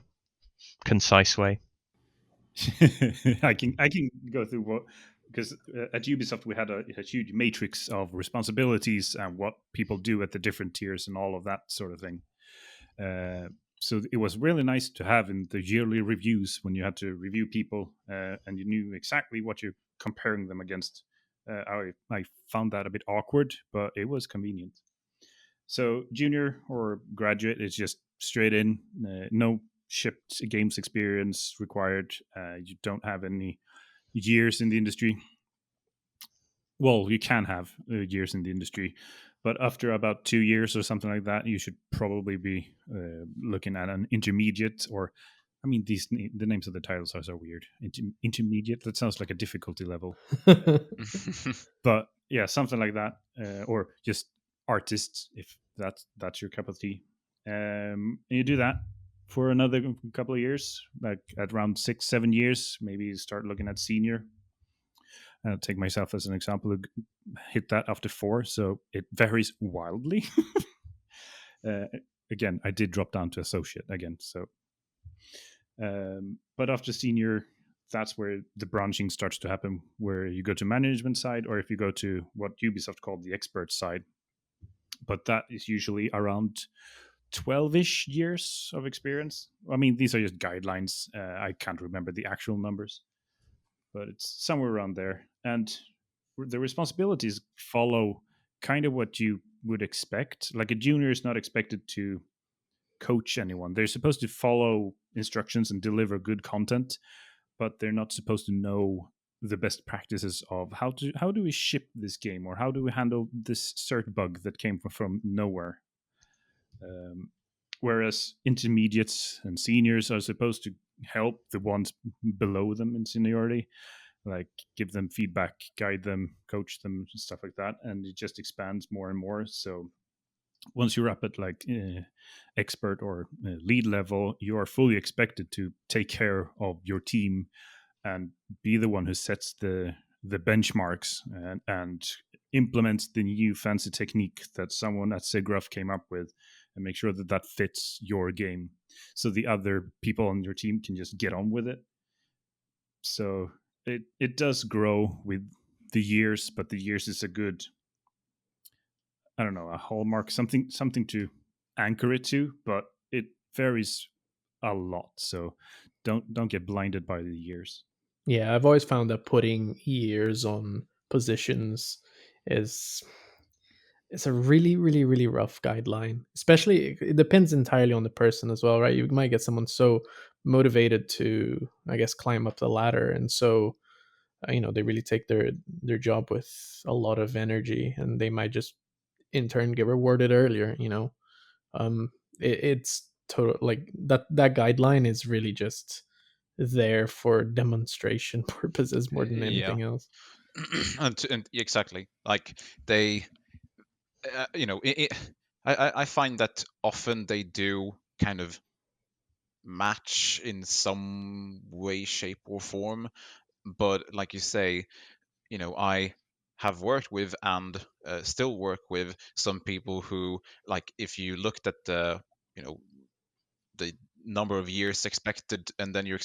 concise way? I can go through what, because at Ubisoft we had a huge matrix of responsibilities and what people do at the different tiers and all of that sort of thing. So it was really nice to have in the yearly reviews, when you had to review people and you knew exactly what you're comparing them against. I found that a bit awkward, but it was convenient. So junior or graduate is just straight in, no shipped games experience required. You don't have any years in the industry. Well, you can have years in the industry, but after about 2 years or something like that, you should probably be looking at an intermediate, or, I mean, the names of the titles are so weird. Intermediate, that sounds like a difficulty level. But yeah, something like that, or just artists, if that's your cup of tea. And you do that for another couple of years, like at around 6-7 years, maybe you start looking at senior. I'll take myself as an example, hit that after 4, so it varies wildly. Again, I did drop down to associate again, so but after senior, that's where the branching starts to happen, where you go to management side, or if you go to what Ubisoft called the expert side. But that is usually around 12-ish years of experience. I mean, these are just guidelines. I can't remember the actual numbers, but it's somewhere around there. And the responsibilities follow kind of what you would expect. Like, a junior is not expected to coach anyone. They're supposed to follow instructions and deliver good content, but they're not supposed to know the best practices of how do we ship this game, or how do we handle this cert bug that came from nowhere. Whereas intermediates and seniors are supposed to help the ones below them in seniority, like give them feedback, guide them, coach them, stuff like that, and it just expands more and more. So once you're up at like expert or lead level, you are fully expected to take care of your team and be the one who sets the benchmarks and implements the new fancy technique that someone at SIGGRAPH came up with, and make sure that fits your game, so the other people on your team can just get on with it. So it does grow with the years, but the years is a good, I don't know, a hallmark, something to anchor it to, but it varies a lot. So don't get blinded by the years. Yeah, I've always found that putting years on positions is a really, really, really rough guideline. Especially, it depends entirely on the person as well, right? You might get someone so motivated to, I guess, climb up the ladder, and so they really take their job with a lot of energy, and they might just in turn get rewarded earlier. It's total, like that guideline is really just there for demonstration purposes more than anything else. and exactly, like they I find that often they do kind of match in some way, shape, or form, but like you say, I have worked with and still work with some people who, like, if you looked at the the number of years expected, and then you're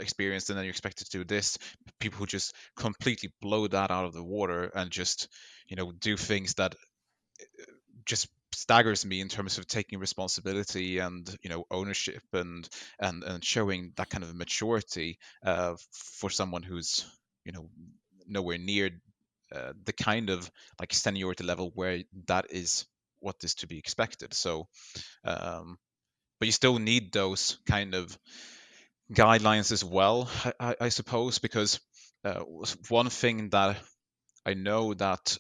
experienced, and then you're expected to do this, people who just completely blow that out of the water and just do things that just staggers me in terms of taking responsibility and ownership and showing that kind of maturity for someone who's nowhere near the kind of like seniority level where that is what is to be expected. So but you still need those kind of guidelines as well, I suppose, because one thing that I know that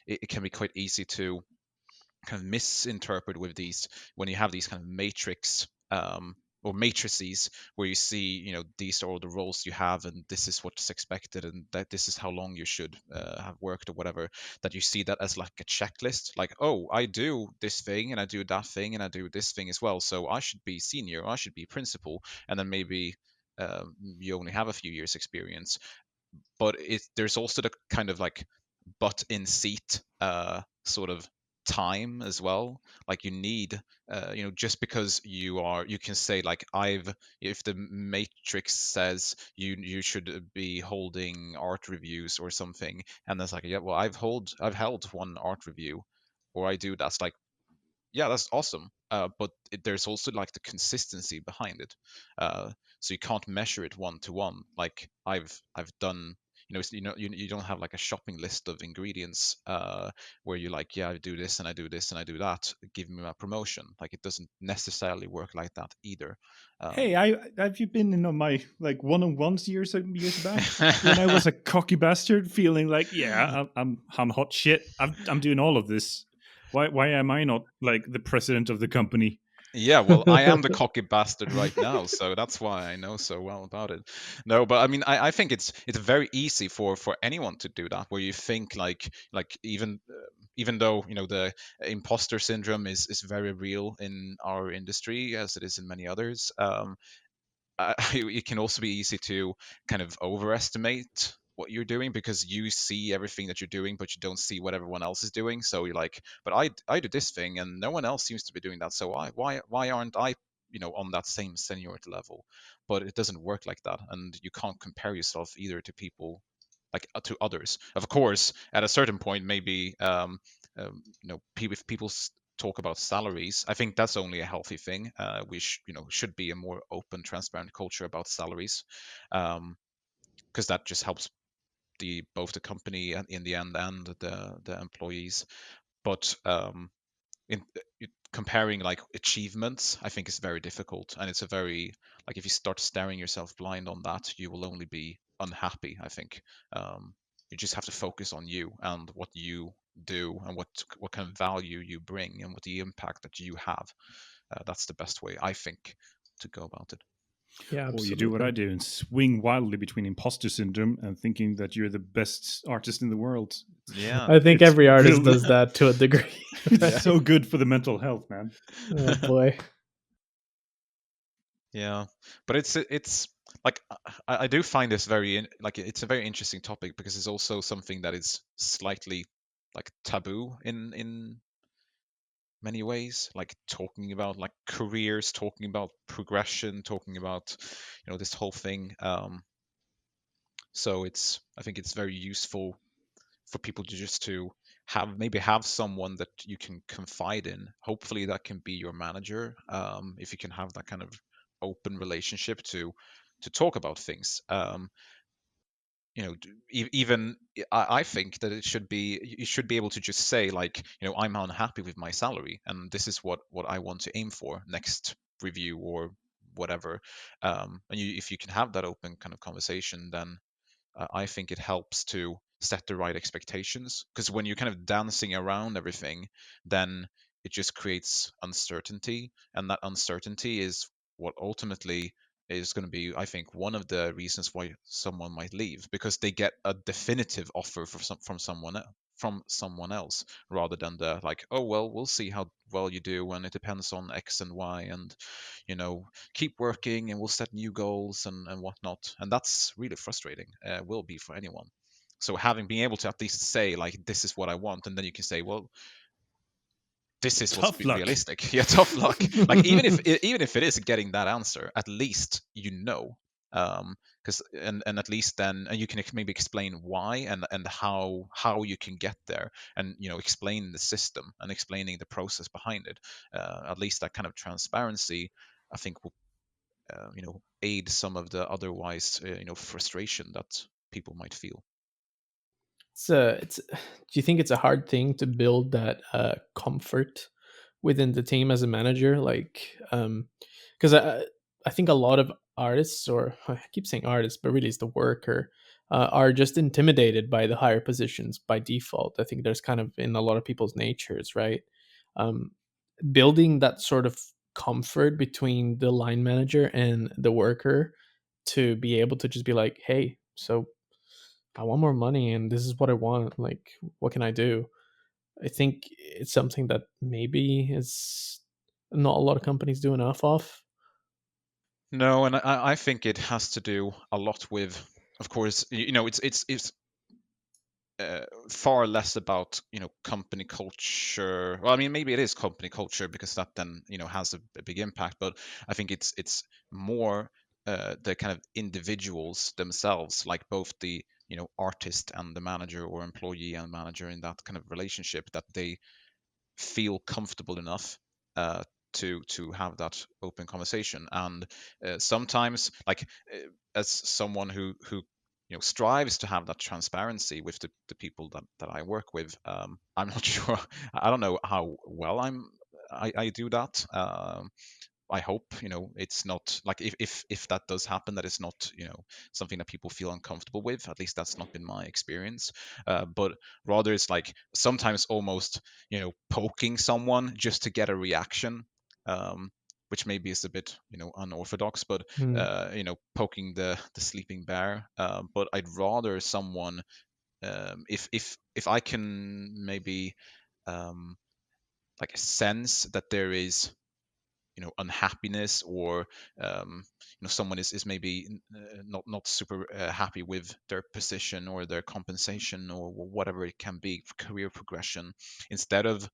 it can be quite easy to kind of misinterpret with these, when you have these kind of matrix or matrices where you see, these are all the roles you have and this is what's expected and that this is how long you should have worked or whatever, that you see that as like a checklist, like, oh, I do this thing and I do that thing and I do this thing as well, so I should be senior, I should be principal, and then maybe you only have a few years experience. But there's also the kind of like butt in seat sort of time as well. Like you need, just because you can say like, if the matrix says you should be holding art reviews or something, and that's like, yeah, well, I've held one art review, or I do, that's like, yeah, that's awesome. But there's also like the consistency behind it. So you can't measure it one to one. Like I've done, you don't have like a shopping list of ingredients where you're like, yeah, I do this and I do this and I do that, give me my promotion. Like it doesn't necessarily work like that either. Hey, have you been in on my like one-on-ones years back when I was a cocky bastard, feeling like, yeah, I'm hot shit. I'm doing all of this. Why am I not like the president of the company? Yeah, well, I am the cocky bastard right now, so that's why I know so well about it. No, but I mean, I think it's very easy for anyone to do that, where you think like even though the imposter syndrome is very real in our industry as it is in many others. It can also be easy to kind of overestimate what you're doing, because you see everything that you're doing, but you don't see what everyone else is doing. So you're like, but I do this thing and no one else seems to be doing that. So why aren't I on that same seniority level? But it doesn't work like that, and you can't compare yourself either to people, like to others. Of course, at a certain point, maybe if people talk about salaries, I think that's only a healthy thing. We should be a more open, transparent culture about salaries, because that just helps both the company and in the end and the employees. But in comparing like achievements, I think is very difficult, and it's a very, like, if you start staring yourself blind on that, you will only be unhappy, I think. You just have to focus on you and what you do and what kind of value you bring and what the impact that you have. That's the best way, I think, to go about it. Yeah, Or absolutely. you do what I do and swing wildly between imposter syndrome and thinking that you're the best artist in the world. Yeah, I think It's every artist real- does that to a degree. It's so good for the mental health, man. Oh boy. yeah, but it's like, I do find this like, it's a very interesting topic, because it's also something that is slightly like taboo in many ways, like talking about like careers, talking about progression, talking about this whole thing. So I think it's very useful for people to just to have someone that you can confide in. Hopefully that can be your manager, if you can have that kind of open relationship to talk about things. Even I think that you should be able to just say like, I'm unhappy with my salary and this is what I want to aim for next review or whatever. And if you can have that open kind of conversation, then I think it helps to set the right expectations, because when you're kind of dancing around everything, then it just creates uncertainty, and that uncertainty is what ultimately is going to be, I think, one of the reasons why someone might leave, because they get a definitive offer from someone else, rather than the like, oh well, we'll see how well you do and it depends on X and Y, and keep working and we'll set new goals and whatnot. And that's really frustrating, will be for anyone. So being able to at least say like, this is what I want, and then you can say, well, this is what's Tough luck. realistic. Yeah, tough luck. Like even if it is getting that answer, at least because and at least then, and you can maybe explain why and how you can get there, and explain the system and explaining the process behind it. At least that kind of transparency, I think, will aid some of the otherwise frustration that people might feel. It's do you think it's a hard thing to build that comfort within the team as a manager? Like, because I think a lot of artists, or I keep saying artists, but really it's the worker, are just intimidated by the higher positions by default. I think there's kind of in a lot of people's natures, right? um, building that sort of comfort between the line manager and the worker to be able to just be like, hey, so I want more money and this is what I want. Like, what can I do? I think it's something that maybe is not a lot of companies do enough of. No, and I think it has to do a lot with, of course, it's far less about company culture. Well, I mean, maybe it is company culture because that then has a big impact. But I think it's more the kind of individuals themselves, like both the artist and the manager, or employee and manager, in that kind of relationship, that they feel comfortable enough to have that open conversation. And sometimes, like, as someone who strives to have that transparency with the people that I work with, I'm not sure. I don't know how well I do that. I hope it's not like, if that does happen, that it's not something that people feel uncomfortable with. At least that's not been my experience. But rather, it's like sometimes almost poking someone just to get a reaction, which maybe is a bit unorthodox, but poking the sleeping bear. But I'd rather someone, if I can maybe like sense that there is unhappiness, or someone is maybe not super happy with their position or their compensation or whatever it can be, career progression, instead of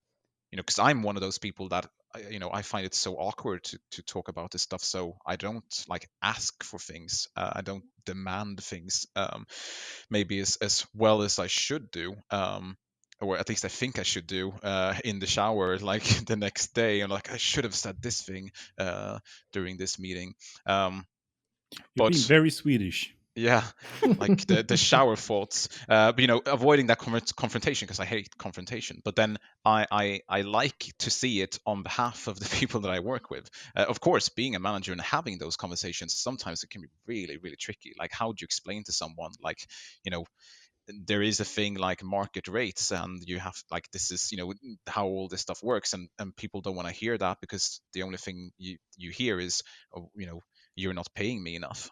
because I'm one of those people that I find it so awkward to talk about this stuff, so I don't like ask for things. I don't demand things, maybe as well as I should do, or at least I think I should do, in the shower, like the next day. I'm like, I should have said this thing during this meeting. You're being But very Swedish. yeah, like the shower thoughts, but avoiding that confrontation, because I hate confrontation. But then I like to see it on behalf of the people that I work with. Of course, being a manager and having those conversations, sometimes it can be really, really tricky. Like, how do you explain to someone, like, there is a thing like market rates, and you have, like, this is how all this stuff works, and people don't want to hear that, because the only thing you hear is, oh, you're not paying me enough.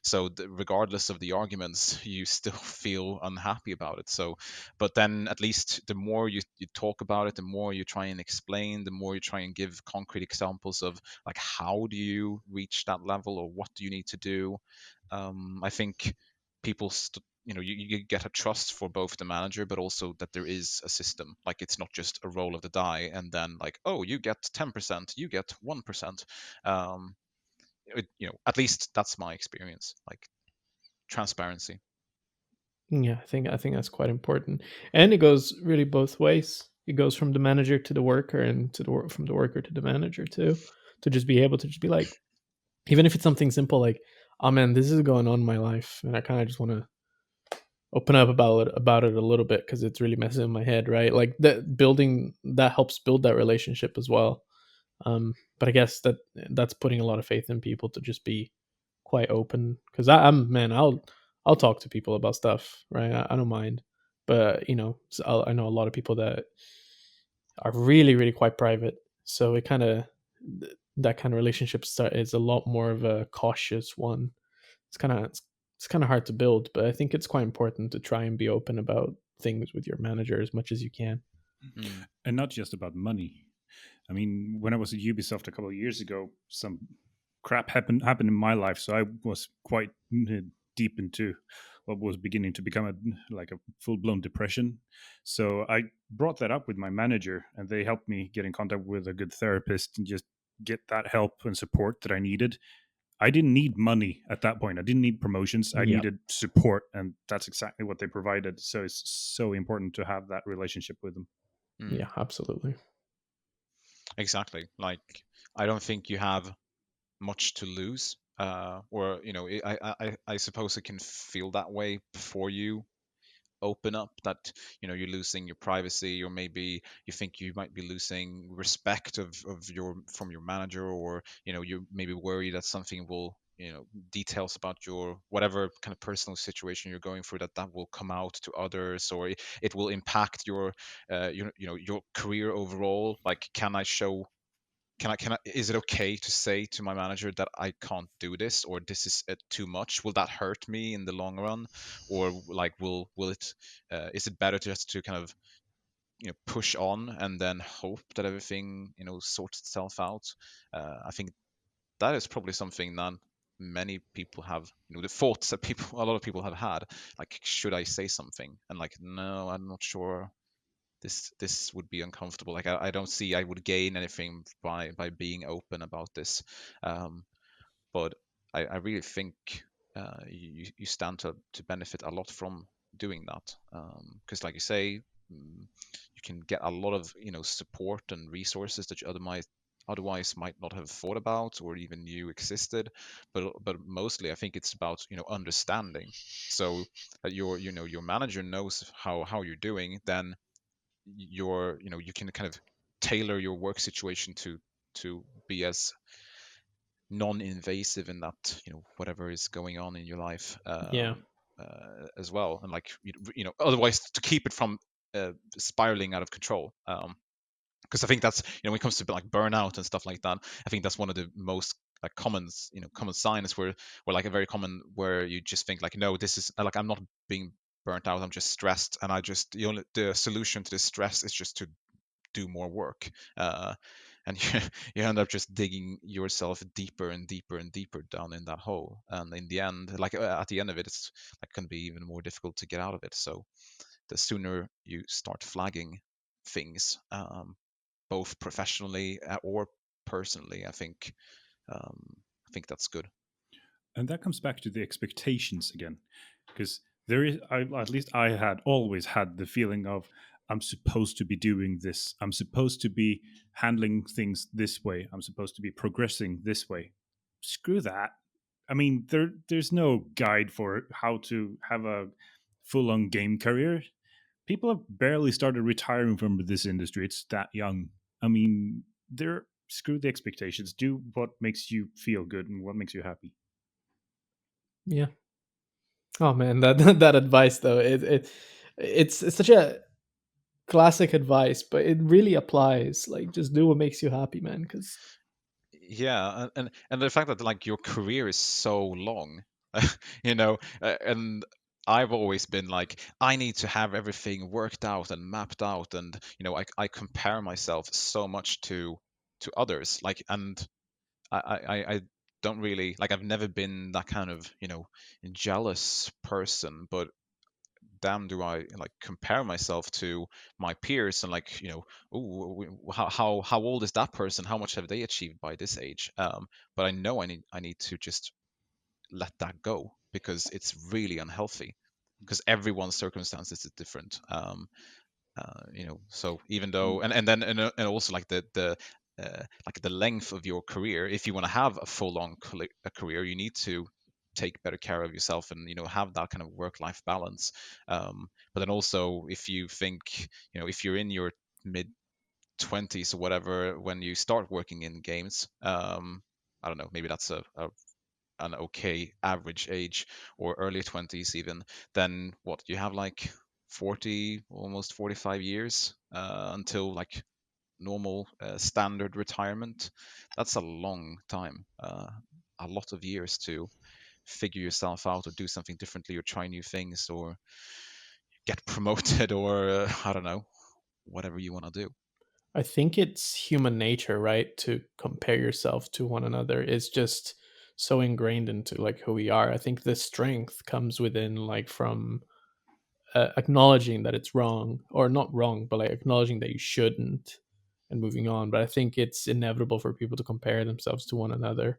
So regardless of the arguments, you still feel unhappy about it. So, but then at least the more you talk about it, the more you try and explain, the more you try and give concrete examples of, like, how do you reach that level, or what do you need to do. I think people you get a trust for both the manager, but also that there is a system. Like, it's not just a roll of the die and then, like, oh, you get 10%, you get 1%. At least that's my experience. Like, transparency. Yeah, I think that's quite important, and it goes really both ways. It goes from the manager to the worker, and from the worker to the manager too. To just be able to just be like, even if it's something simple like, "Oh man, this is going on in my life, and I kind of just want to open up about it a little bit because it's really messing in my head," right? Like, that helps build that relationship as well. But I guess that's putting a lot of faith in people to just be quite open, because I'm man, I'll talk to people about stuff, right? I don't mind, but I know a lot of people that are really, really quite private, so it kind of that kind of relationship is a lot more of a cautious one. It's kind of hard to build, but I think it's quite important to try and be open about things with your manager as much as you can. And not just about money. I mean, when I was at Ubisoft a couple of years ago, some crap happened in my life, so I was quite deep into what was beginning to become a full-blown depression. So I brought that up with my manager, and they helped me get in contact with a good therapist and just get that help and support that I needed. I didn't need money at that point. I didn't need promotions. I needed support, and that's exactly what they provided. So it's so important to have that relationship with them. Yeah, absolutely. Exactly. Like, I don't think you have much to lose, or I suppose it can feel that way before you open up, that you're losing your privacy, or maybe you think you might be losing respect from your manager, or you maybe worry that something will details about your whatever kind of personal situation you're going through, that will come out to others, or it will impact your your career overall. Like, is it okay to say to my manager that I can't do this, or this is too much? Will that hurt me in the long run? Or like, will it is it better just to kind of push on and then hope that everything sorts itself out? I think that is probably something that many people have, the thoughts that a lot of people have had, like, should I say something? And like, no, I'm not sure. This would be uncomfortable. Like, I don't see I would gain anything by being open about this. But I really think you stand to benefit a lot from doing that, because like you say, you can get a lot of support and resources that you otherwise might not have thought about or even knew existed. But mostly I think it's about understanding, so that your manager knows how you're doing. Then you can kind of tailor your work situation to be as non-invasive in that whatever is going on in your life, as well. And like otherwise, to keep it from spiraling out of control. Because I think that's when it comes to like burnout and stuff like that, I think that's one of the most like common signs where like a very common, where you just think like, no, this is like, I'm not being burnt out, I'm just stressed, and the solution to this stress is just to do more work, and you end up just digging yourself deeper and deeper and deeper down in that hole, and in the end, like at the end of it, it's like going to be even more difficult to get out of it. So the sooner you start flagging things, both professionally or personally, I think that's good. And that comes back to the expectations again, because at least I had always had the feeling of, I'm supposed to be doing this, I'm supposed to be handling things this way, I'm supposed to be progressing this way. Screw that. I mean, there's no guide for how to have a full-on game career. People have barely started retiring from this industry. It's that young. I mean, screw the expectations. Do what makes you feel good and what makes you happy. Yeah. Oh man, that that advice though, it's such a classic advice, but it really applies. Like, just do what makes you happy, man. Because yeah, and the fact that like your career is so long, and I've always been like, I need to have everything worked out and mapped out, and I compare myself so much to others, like, and I don't really like, I've never been that kind of jealous person, but damn, do I like compare myself to my peers, and like, how old is that person, how much have they achieved by this age? But I know I need to just let that go, because it's really unhealthy, because everyone's circumstances is different. So even though, and also like like the length of your career, if you want to have a full-on career, you need to take better care of yourself and have that kind of work-life balance. But then also, if you think, if you're in your mid 20s or whatever when you start working in games, I don't know, maybe that's an okay average age, or early 20s even, then what, you have like 40, almost 45 years until like normal standard retirement. That's a long time, a lot of years to figure yourself out, or do something differently, or try new things, or get promoted, or I don't know, whatever you want to do. I think it's human nature, right, to compare yourself to one another. It's just so ingrained into like who we are. I think the strength comes within, like, from acknowledging that it's wrong, or not wrong, but like acknowledging that you shouldn't, and moving on. But I think it's inevitable for people to compare themselves to one another.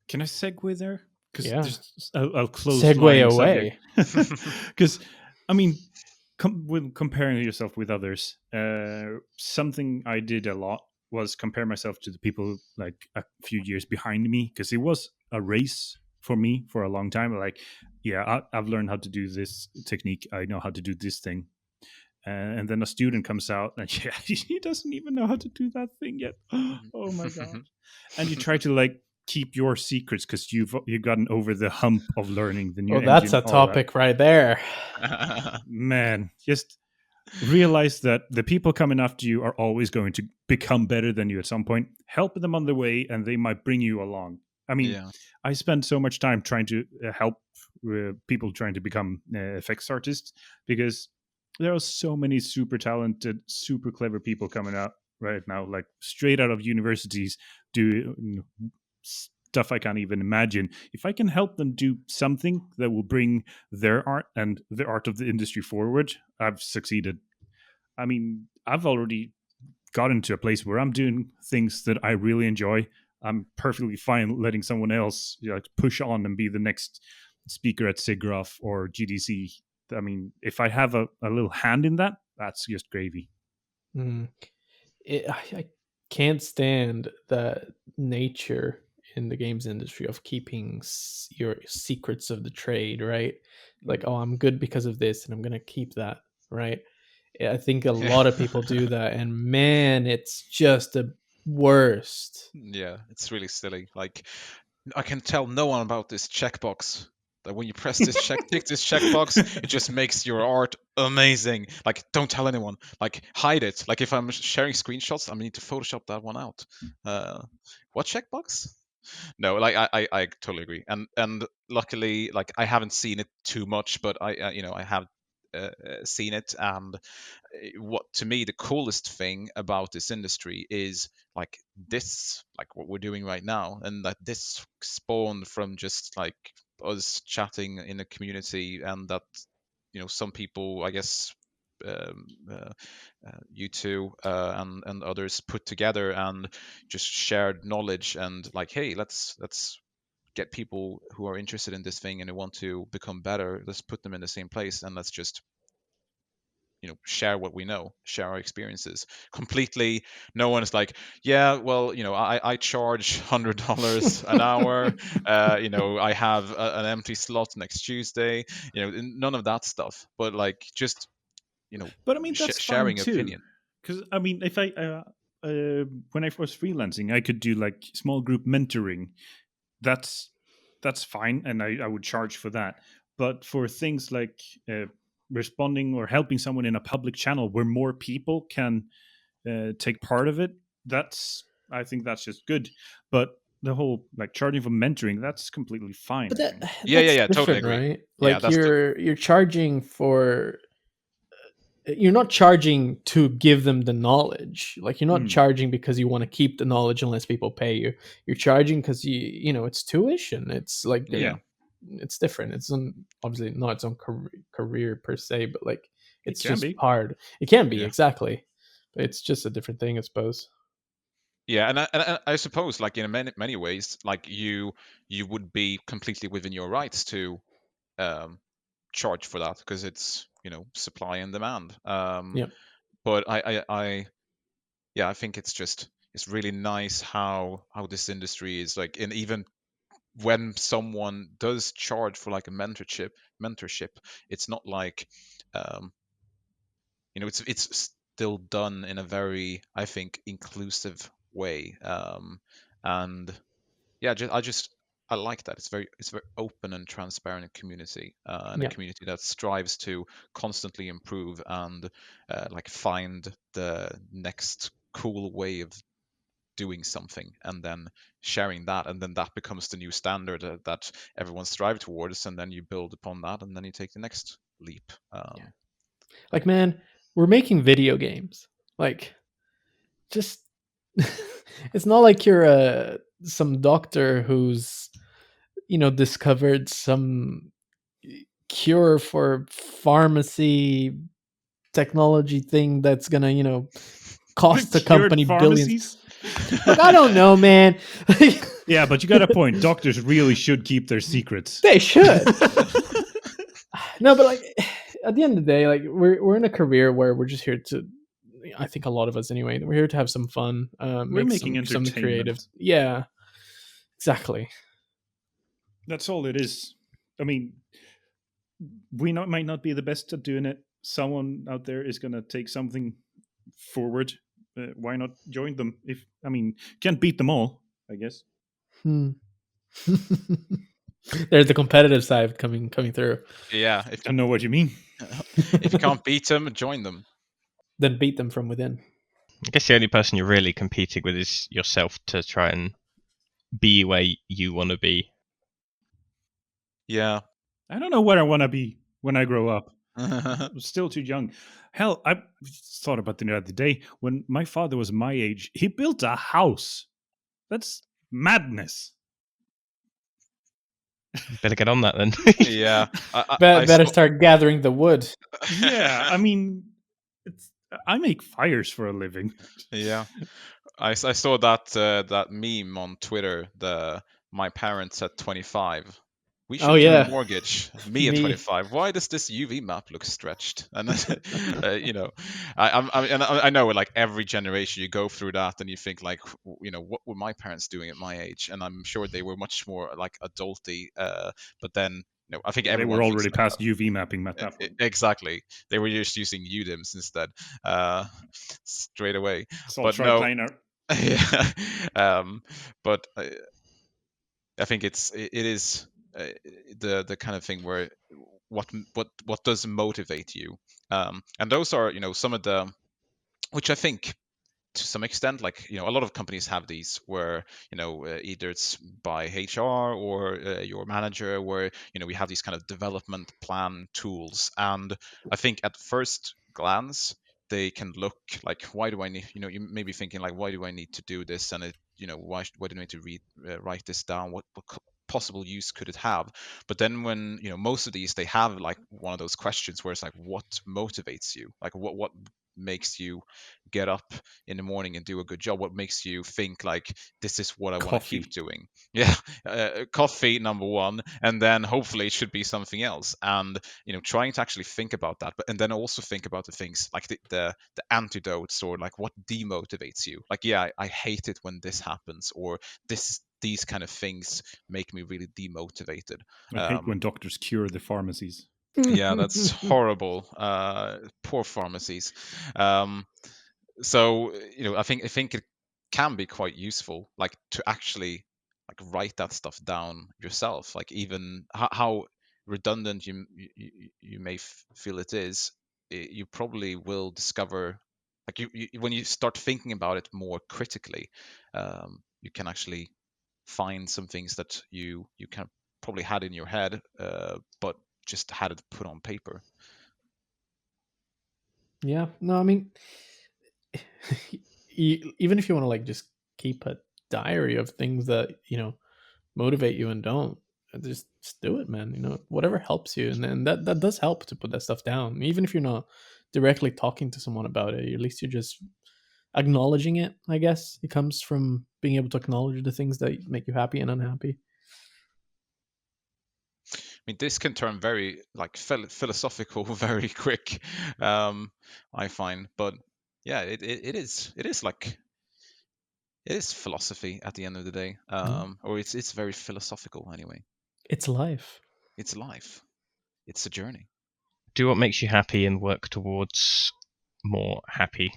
Can I segue there? Yeah. Because I'll close Segue away. Because I mean, with comparing yourself with others, something I did a lot was compare myself to the people like a few years behind me, because it was a race for me for a long time. Like, yeah, I've learned how to do this technique, I know how to do this thing, and then a student comes out and yeah, he doesn't even know how to do that thing yet. Oh my god. And you try to like keep your secrets because you've gotten over the hump of learning the new Oh, that's engine, a all that. topic right there. Man, just realize that the people coming after you are always going to become better than you at some point. Help them on the way, and they might bring you along. I mean, Yeah. I spend so much time trying to help people trying to become effects artists, because there are so many super talented, super clever people coming out right now, like straight out of universities, doing stuff I can't even imagine. If I can help them do something that will bring their art and the art of the industry forward, I've succeeded. I mean, I've already gotten to a place where I'm doing things that I really enjoy. I'm perfectly fine letting someone else push on and be the next speaker at SIGGRAPH or GDC. I mean, if I have a little hand in that, that's just gravy. I can't stand the nature in the games industry of keeping your secrets of the trade, right? Like, oh, I'm good because of this, and I'm gonna keep that, right? I think a lot of people do that, and man, it's just the worst. Yeah, it's really silly. Like, I can tell no one about this checkbox. That when you press this tick this checkbox, it just makes your art amazing. Like, don't tell anyone. Like, hide it. Like, if I'm sharing screenshots, I need to Photoshop that one out. What checkbox? No, like I totally agree. And luckily, like, I haven't seen it too much, but I have seen it. And what, to me, the coolest thing about this industry is like this, like what we're doing right now, and that this spawned from just like us chatting in a community, and that some people, I guess, um, uh, you two and others put together and just shared knowledge, and like, hey, let's get people who are interested in this thing and who want to become better, let's put them in the same place, and let's just share what we know, share our experiences completely. No one is like, yeah, well, I charge $100 an hour. I have an empty slot next Tuesday. None of that stuff. But like, just But I mean, that's sharing fine too. opinion. Because I mean, if I when I was freelancing, I could do like small group mentoring. That's fine, and I would charge for that. But for things like responding or helping someone in a public channel where more people can take part of it, I think that's just good. But the whole like charging for mentoring, that's completely fine. But I think. Yeah, that's totally different, agree. right? Yeah, Like, that's you're charging for. You're not charging to give them the knowledge. Like, you're not charging because you want to keep the knowledge unless people pay you. You're charging because it's tuition. It's like, Yeah. it's different. It's obviously not its own career per se, but like, it's can just be. hard. It can be, Yeah. exactly. But it's just a different thing, I suppose. Yeah, and I suppose, like, in many ways, like, you would be completely within your rights to charge for that, because it's supply and demand. Yeah. But I think it's really nice how this industry is like, and even when someone does charge for like a mentorship, it's not like it's still done in a very, I think, inclusive way. And yeah, I like that. It's very open and transparent community, and a community that strives to constantly improve and like find the next cool way of doing something, and then sharing that, and then that becomes the new standard that everyone strives towards, and then you build upon that, and then you take the next leap. Like, man, we're making video games. Like, just it's not like you're some doctor who's discovered some cure for pharmacy technology thing that's gonna cost the company billions. Like, I don't know, man. Yeah, but you got a point. Doctors really should keep their secrets. They should. No, but like, at the end of the day, like, we're in a career where we're just here to, I think a lot of us anyway, we're here to have some fun. We're making something creative. entertainment. Yeah, exactly. That's all it is. I mean, we might not be the best at doing it. Someone out there is going to take something forward. Why not join them? Can't beat them all, I guess. Hmm. There's the competitive side coming through. Yeah, I don't know what you mean. if you can't beat them, join them. Then beat them from within. I guess the only person you're really competing with is yourself to try and be where you want to be. Yeah. I don't know where I want to be when I grow up. I'm still too young. Hell, I thought about the other day when my father was my age. He built a house. That's madness. Better get on that then. Yeah. Better start gathering the wood. Yeah, I mean, I make fires for a living. Yeah. I saw that meme on Twitter. My parents at 25. We should do a mortgage. Me at 25. Why does this UV map look stretched? And I know like every generation you go through that, and you think like, what were my parents doing at my age? And I'm sure they were much more like adulty. But then I think they were already past UV mapping at that point. Exactly. They were just using UDIMs instead, straight away. But no. Planar. Yeah. But I think it is the kind of thing where what does motivate you, and those are some of the, which I think to some extent, like a lot of companies have these where either it's by HR or your manager, where we have these kind of development plan tools, and I think at first glance they can look like, why do I need, you may be thinking like, why do I need to do this, and it why do I need to write this down, what possible use could it have? But then when most of these, they have like one of those questions where it's like, what motivates you, like what makes you get up in the morning and do a good job, what makes you think like, this is what I want to keep doing. Yeah. Coffee, number one, and then hopefully it should be something else, and trying to actually think about that, and then also think about the things like the antidotes, or like what demotivates you, like, yeah, I hate it when this happens, or these kind of things make me really demotivated. I hate when doctors cure the pharmacies. Yeah, that's horrible. Poor pharmacies. So I think it can be quite useful, like to actually like write that stuff down yourself, like even how redundant you may feel it is, you probably will discover, like you when you start thinking about it more critically, you can actually find some things that you can probably had in your head, but just had it put on paper. Yeah, no, I mean, even if you want to like just keep a diary of things that motivate you and don't, just do it, man. Whatever helps you, and then that does help to put that stuff down, even if you're not directly talking to someone about it. At least you're just acknowledging it. I guess it comes from being able to acknowledge the things that make you happy and unhappy. I mean, this can turn very like philosophical very quick, I find. But yeah, it is like, it is philosophy at the end of the day, or it's very philosophical anyway. It's life. It's life. It's a journey. Do what makes you happy and work towards more happy.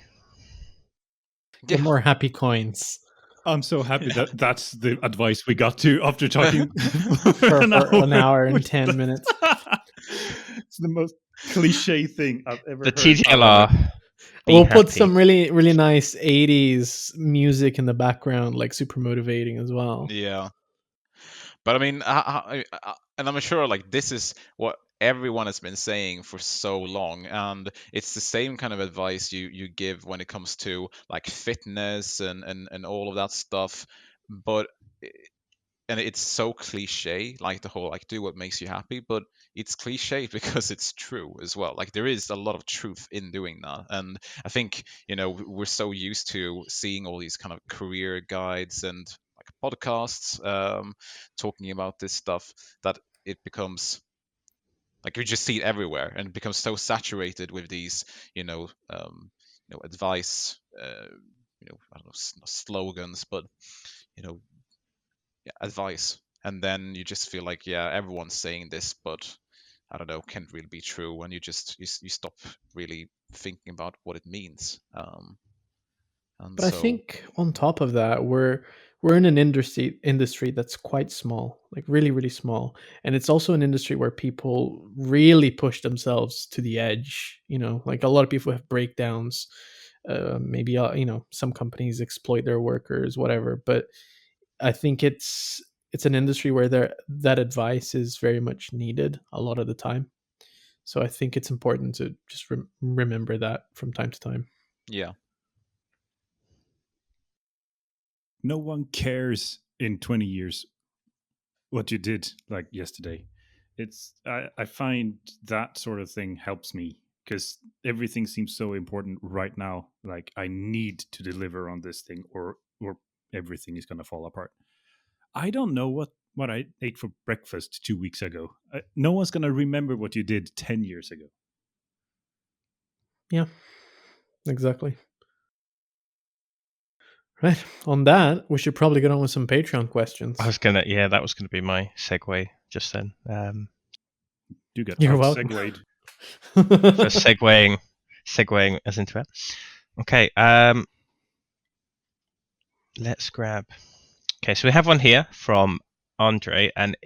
Get more happy coins. I'm so happy that that's the advice we got to after talking for an hour and 10 minutes. It's the most cliche thing I've ever heard. The TTLR. We'll put some really, really nice 80s music in the background, like super motivating as well. Yeah. But I mean, and I'm sure like this is what everyone has been saying for so long, and it's the same kind of advice you give when it comes to like fitness and all of that stuff. But and it's so cliche, like the whole like do what makes you happy, but it's cliche because it's true as well. Like there is a lot of truth in doing that, and I think we're so used to seeing all these kind of career guides and like podcasts talking about this stuff, that it becomes like you just see it everywhere, and it becomes so saturated with these advice, I don't know, slogans, but advice, and then you just feel like, yeah, everyone's saying this, but I don't know, can't really be true, and you stop really thinking about what it means. But I think on top of that, we're we're in an industry that's quite small, like really, really small. And it's also an industry where people really push themselves to the edge. Like a lot of people have breakdowns. Maybe some companies exploit their workers, whatever. But I think it's an industry where that advice is very much needed a lot of the time. So I think it's important to just remember that from time to time. Yeah. No one cares in 20 years what you did like yesterday. I find that sort of thing helps me because everything seems so important right now. Like I need to deliver on this thing or everything is going to fall apart. I don't know what I ate for breakfast 2 weeks ago. No one's going to remember what you did 10 years ago. Yeah, exactly. Right. On that, we should probably get on with some Patreon questions. that was gonna be my segue just then. You got You're welcome. segued. For segueing us into it. Okay. Let's grab. Okay, so we have one here from Andre, and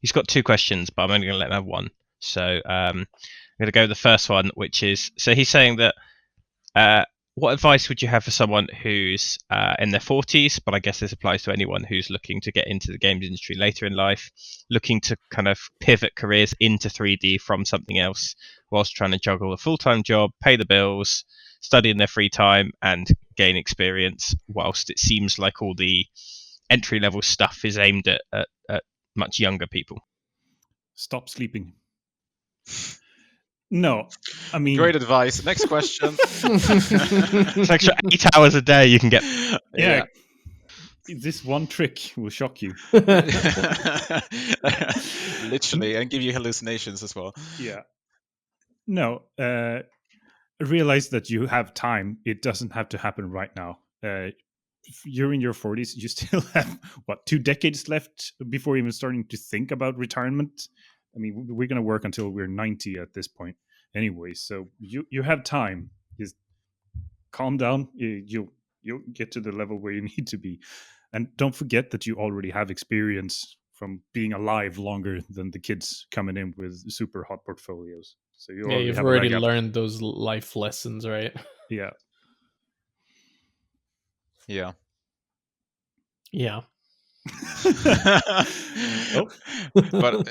he's got 2 questions, but I'm only going to let him have one. So I'm going to go with the first one, which is, so he's saying that what advice would you have for someone who's in their 40s, but I guess this applies to anyone who's looking to get into the games industry later in life, looking to kind of pivot careers into 3D from something else, whilst trying to juggle a full-time job, pay the bills, study in their free time, and gain experience, whilst it seems like all the entry-level stuff is aimed at much younger people? Stop sleeping. No, I mean, Great advice. Next question. It's an extra 8 hours a day you can get. yeah. This one trick will shock you. Literally, and give you hallucinations as well. Yeah. No, realize that you have time. It doesn't have to happen right now. You're in your 40s. You still have, 2 decades left before even starting to think about retirement. I mean, we're going to work until we're 90 at this point anyway. So you have time. Just calm down. You'll get to the level where you need to be. And don't forget that you already have experience from being alive longer than the kids coming in with super hot portfolios. So you've already learned those life lessons, right? Yeah. Yeah. Yeah. Oh. But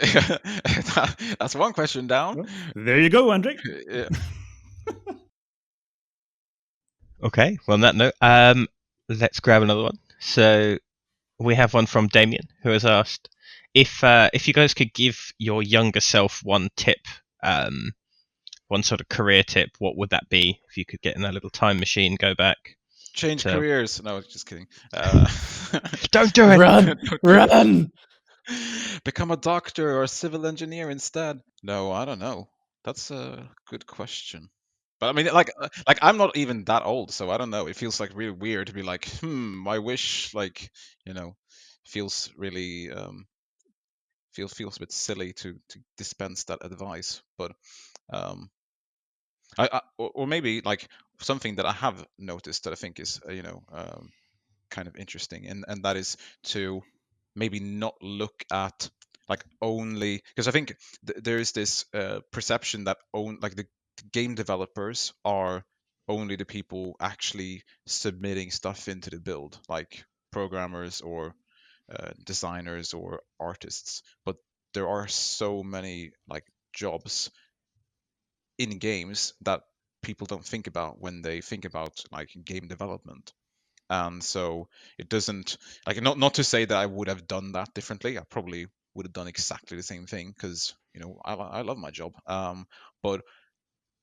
that's one question down. Well, there you go, Andre. Yeah. Okay, well, on that note, let's grab another one. So we have one from Damien, who has asked if you guys could give your younger self one tip, one sort of career tip, what would that be? If you could get in that little time machine, go back. Change careers. No, just kidding. Don't do it. Run. Become a doctor or a civil engineer instead. No, I don't know. That's a good question. But I mean, like I'm not even that old, so I don't know. It feels like really weird to be like, my wish, like, feels really feels a bit silly to dispense that advice. But or maybe like something that I have noticed that I think is kind of interesting, and that is to maybe not look at like only, because I think there is this perception that the game developers are only the people actually submitting stuff into the build, like programmers or designers or artists, but there are so many like jobs in games that people don't think about when they think about like game development. And so it doesn't, like, not to say that I would have done that differently. I probably would have done exactly the same thing because I love my job. But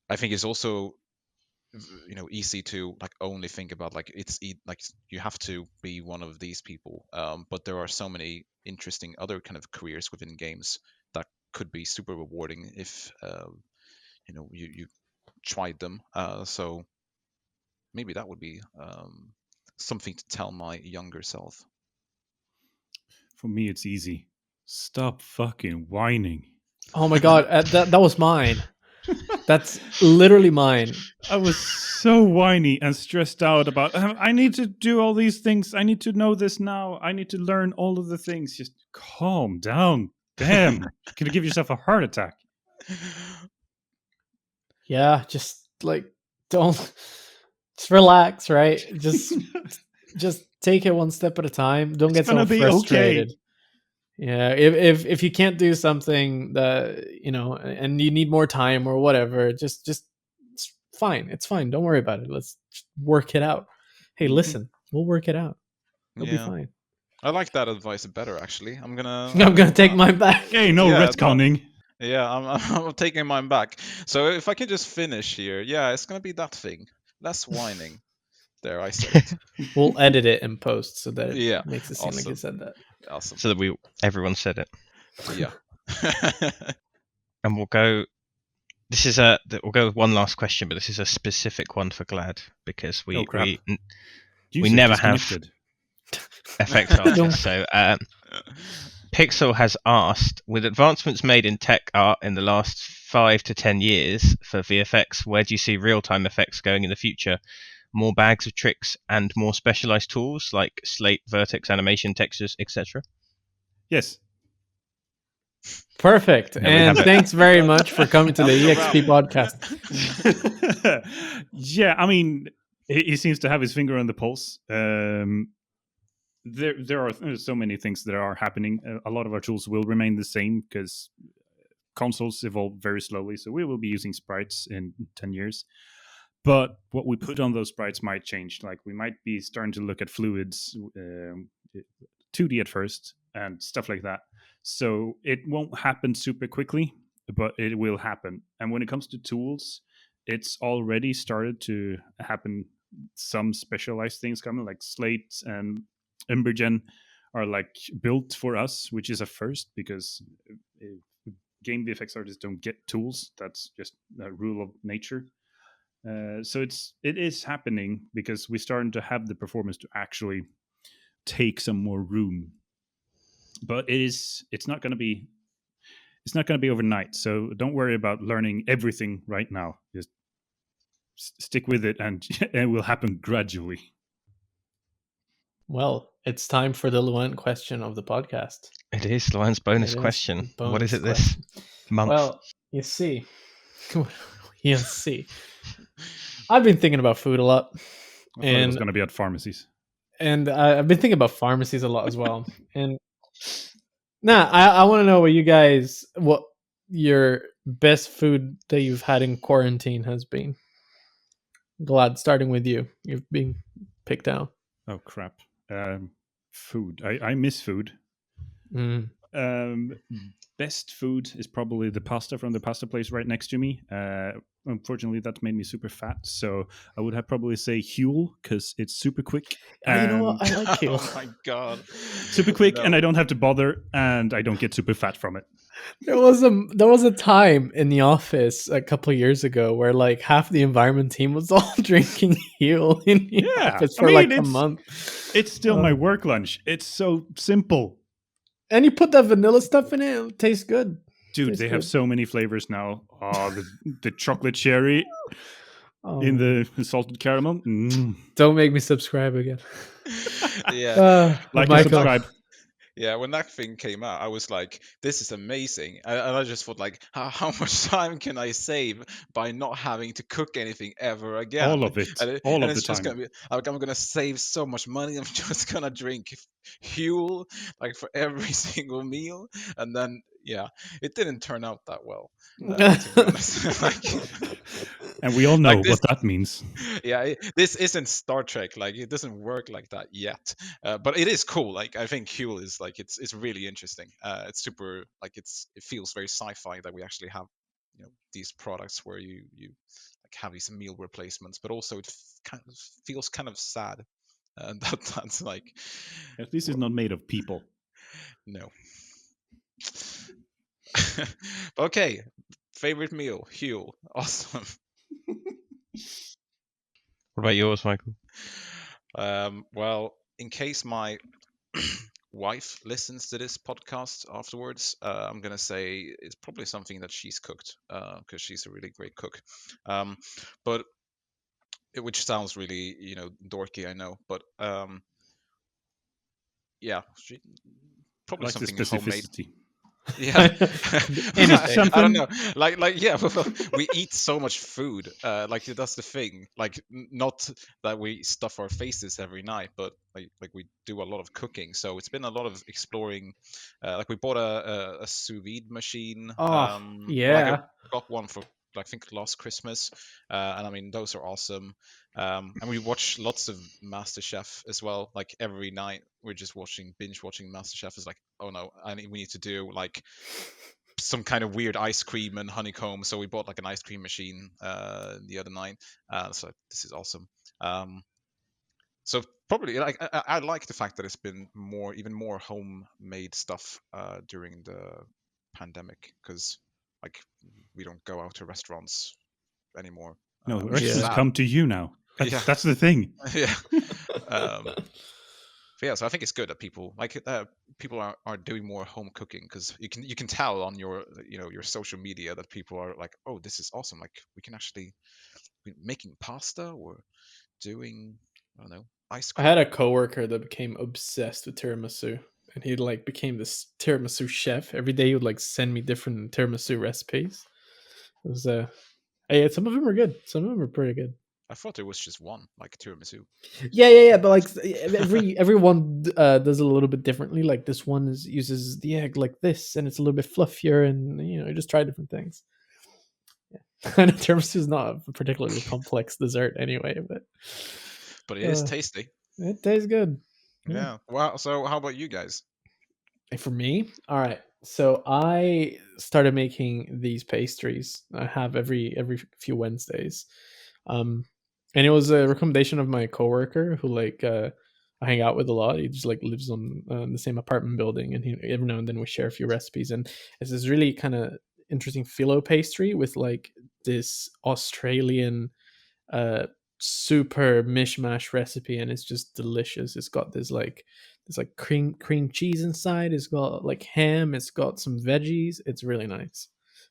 I think it's also easy to like only think about like like you have to be one of these people. But there are so many interesting other kind of careers within games that could be super rewarding if you tried them. So maybe that would be something to tell my younger self. For me, it's easy. Stop fucking whining. Oh my god, that was mine. That's literally mine. I was so whiny and stressed out about, I need to do all these things. I need to know this now. I need to learn all of the things. Just calm down. Damn. Can you give yourself a heart attack? Yeah, just like don't just relax, right? Just take it one step at a time. Don't get so gonna be frustrated. okay. Yeah, if you can't do something that and you need more time or whatever, just it's fine. It's fine. Don't worry about it. Let's just work it out. Hey, listen, we'll work it out. It'll be fine. I like that advice better. Actually, I'm gonna take mine back. Hey, no retconning. Yeah, I'm taking mine back. So if I can just finish here, yeah, it's gonna be that thing. Less whining. There, I said it. We'll edit it in post so that it Yeah, makes it seem like awesome. you said that. Awesome. So that everyone said it. Yeah. And we'll go. We'll go with one last question, but this is a specific one for Glad because we never have FX artists. So Pixel has asked, with advancements made in tech art in the last 5 to 10 years for VFX, where do you see real-time effects going in the future? More bags of tricks and more specialized tools like slate, vertex, animation, textures, etc. Yes. Perfect. And thanks very much for coming to the EXP podcast. Yeah, I mean, he seems to have his finger on the pulse. There are so many things that are happening. A lot of our tools will remain the same because consoles evolve very slowly. So we will be using sprites in 10 years. But what we put on those sprites might change. Like we might be starting to look at fluids, 2D at first, and stuff like that. So it won't happen super quickly, but it will happen. And when it comes to tools, it's already started to happen. Some specialized things coming, like Slate and Embergen, are like built for us, which is a first because game VFX artists don't get tools. That's just a rule of nature. So it is happening because we're starting to have the performance to actually take some more room. But it's not going to be overnight. So don't worry about learning everything right now. Just stick with it, and it will happen gradually. Well, it's time for the Luan question of the podcast. It is Luan's bonus question. What is it this month? Well, you see. I've been thinking about food a lot. I thought it was going to be at pharmacies. And I've been thinking about pharmacies a lot as well. And I want to know what your best food that you've had in quarantine has been. Glad, starting with you. You've been picked out. Oh, crap. Food. I miss food. Best food is probably the pasta from the pasta place right next to me. Unfortunately, that made me super fat, so I would have probably say Huel because it's super quick. You know what? I like Huel. Oh my god, super quick, and I don't have to bother, and I don't get super fat from it. There was a time in the office a couple of years ago where like half the environment team was all drinking Huel in the office for a month. It's still my work lunch. It's so simple. And you put that vanilla stuff in it, it tastes good. Dude, they have so many flavors now. Oh, the chocolate cherry in the salted caramel. Don't make me subscribe again. Yeah. Like and subscribe. Yeah, when that thing came out, I was like, this is amazing. And I just thought, like, how much time can I save by not having to cook anything ever again? All of it. All of the time. Gonna be, like, I'm going to save so much money. I'm just going to drink Huel, like, for every single meal. And then, yeah, it didn't turn out that well. To be honest. And we all know what that means. Yeah, this isn't Star Trek. Like, it doesn't work like that yet. But it is cool. Like, I think Huel is like it's really interesting. It's super like it feels very sci-fi that we actually have these products where you like have these meal replacements, but also it kind of feels kind of sad. And that's like at least it's not made of people. No. Okay, favorite meal, Huel. Awesome. What about yours, Michael? Well, in case my wife listens to this podcast afterwards, I'm gonna say it's probably something that she's cooked, because she's a really great cook. But which sounds really, dorky, I know, but yeah, I probably like the something homemade. specificity. Yeah, Anything. I don't know. Like, yeah, we eat so much food. Like that's the thing. Like, not that we stuff our faces every night, but like we do a lot of cooking. So it's been a lot of exploring. Like we bought a sous vide machine. Oh, Like yeah. I got one for I think last Christmas, and I mean those are awesome. And we watch lots of MasterChef as well. Like every night, we're just binge watching MasterChef. Is like, oh no, we need to do like some kind of weird ice cream and honeycomb. So we bought like an ice cream machine the other night. So this is awesome. So probably like I like the fact that it's been even more homemade stuff during the pandemic, because like we don't go out to restaurants anymore. No, which is restaurants sad. come to you now. Yeah. That's the thing. Yeah. But yeah, so I think it's good that people are doing more home cooking, because you can tell on your your social media that people are like, oh, this is awesome. Like we can actually be making pasta or doing, I don't know, ice I cream. had a coworker that became obsessed with tiramisu, and he like became this tiramisu chef. Every day he would like send me different tiramisu recipes. It was hey, some of them are good. Some of them are pretty good. I thought there was just one, like tiramisu. Yeah. But like everyone does it a little bit differently. Like this one uses the egg like this, and it's a little bit fluffier, and you just try different things. Yeah, and tiramisu is not a particularly complex dessert anyway, but it is tasty. It tastes good. Yeah. Wow. So how about you guys? For me, all right. So I started making these pastries. I have every few Wednesdays. And it was a recommendation of my coworker who like I hang out with a lot. He just like lives on the same apartment building, and every now and then we share a few recipes. And it's this really kind of interesting phyllo pastry with like this Australian super mishmash recipe, and it's just delicious. It's got this like cream cheese inside. It's got like ham. It's got some veggies. It's really nice.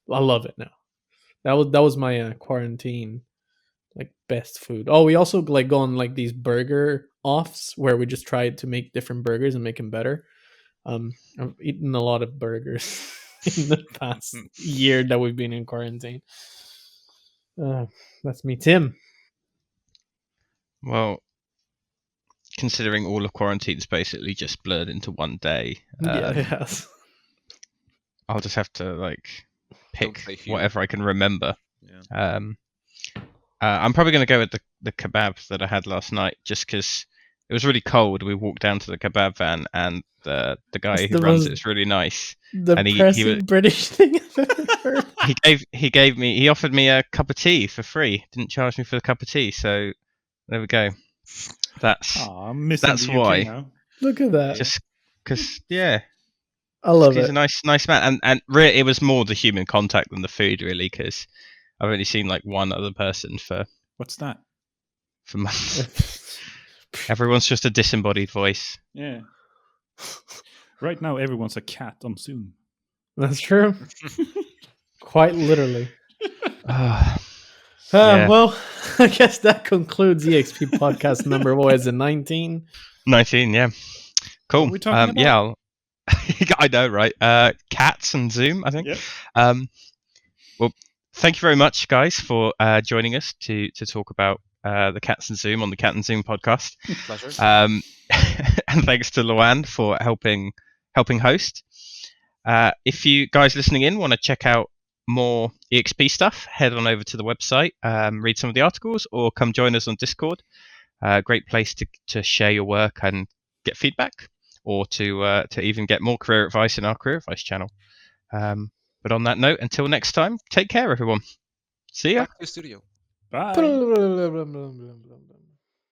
I love it now. That was my quarantine like best food. Oh, we also like go on like these burger offs where we just try to make different burgers and make them better. I've eaten a lot of burgers in the past year that we've been in quarantine. That's me, Tim. Well, considering all of quarantine's basically just blurred into one day, Yeah, it has. I'll just have to like Don't pick say human. whatever I can remember. Yeah. I'm probably going to go with the kebab that I had last night, just because it was really cold. We walked down to the kebab van, and the guy It's who the runs most it is really nice. Depressing British thing I've ever heard. He offered me a cup of tea for free. Didn't charge me for the cup of tea, so there we go. That's That's why. now. Look at that. Just because, yeah. I love He's it. a nice man, and really, it was more the human contact than the food, really, because I've only seen like one other person for What's that? months. Everyone's just a disembodied voice. Yeah. Right now, everyone's a cat on Zoom. That's true. Quite literally. Yeah. Well, I guess that concludes EXP podcast number. What is it, 19? 19, yeah. Cool. What are we talking about? Yeah, I know, right? Cats and Zoom, I think. Yep. Well, thank you very much, guys, for joining us to talk about the Cats and Zoom on the Cat and Zoom podcast. Pleasure. And thanks to Luan for helping host. If you guys listening in want to check out more EXP stuff, head on over to the website, read some of the articles, or come join us on Discord. Great place to share your work and get feedback, or to even get more career advice in our career advice channel. But on that note, until next time, take care, everyone. See ya. Back to the studio. Bye.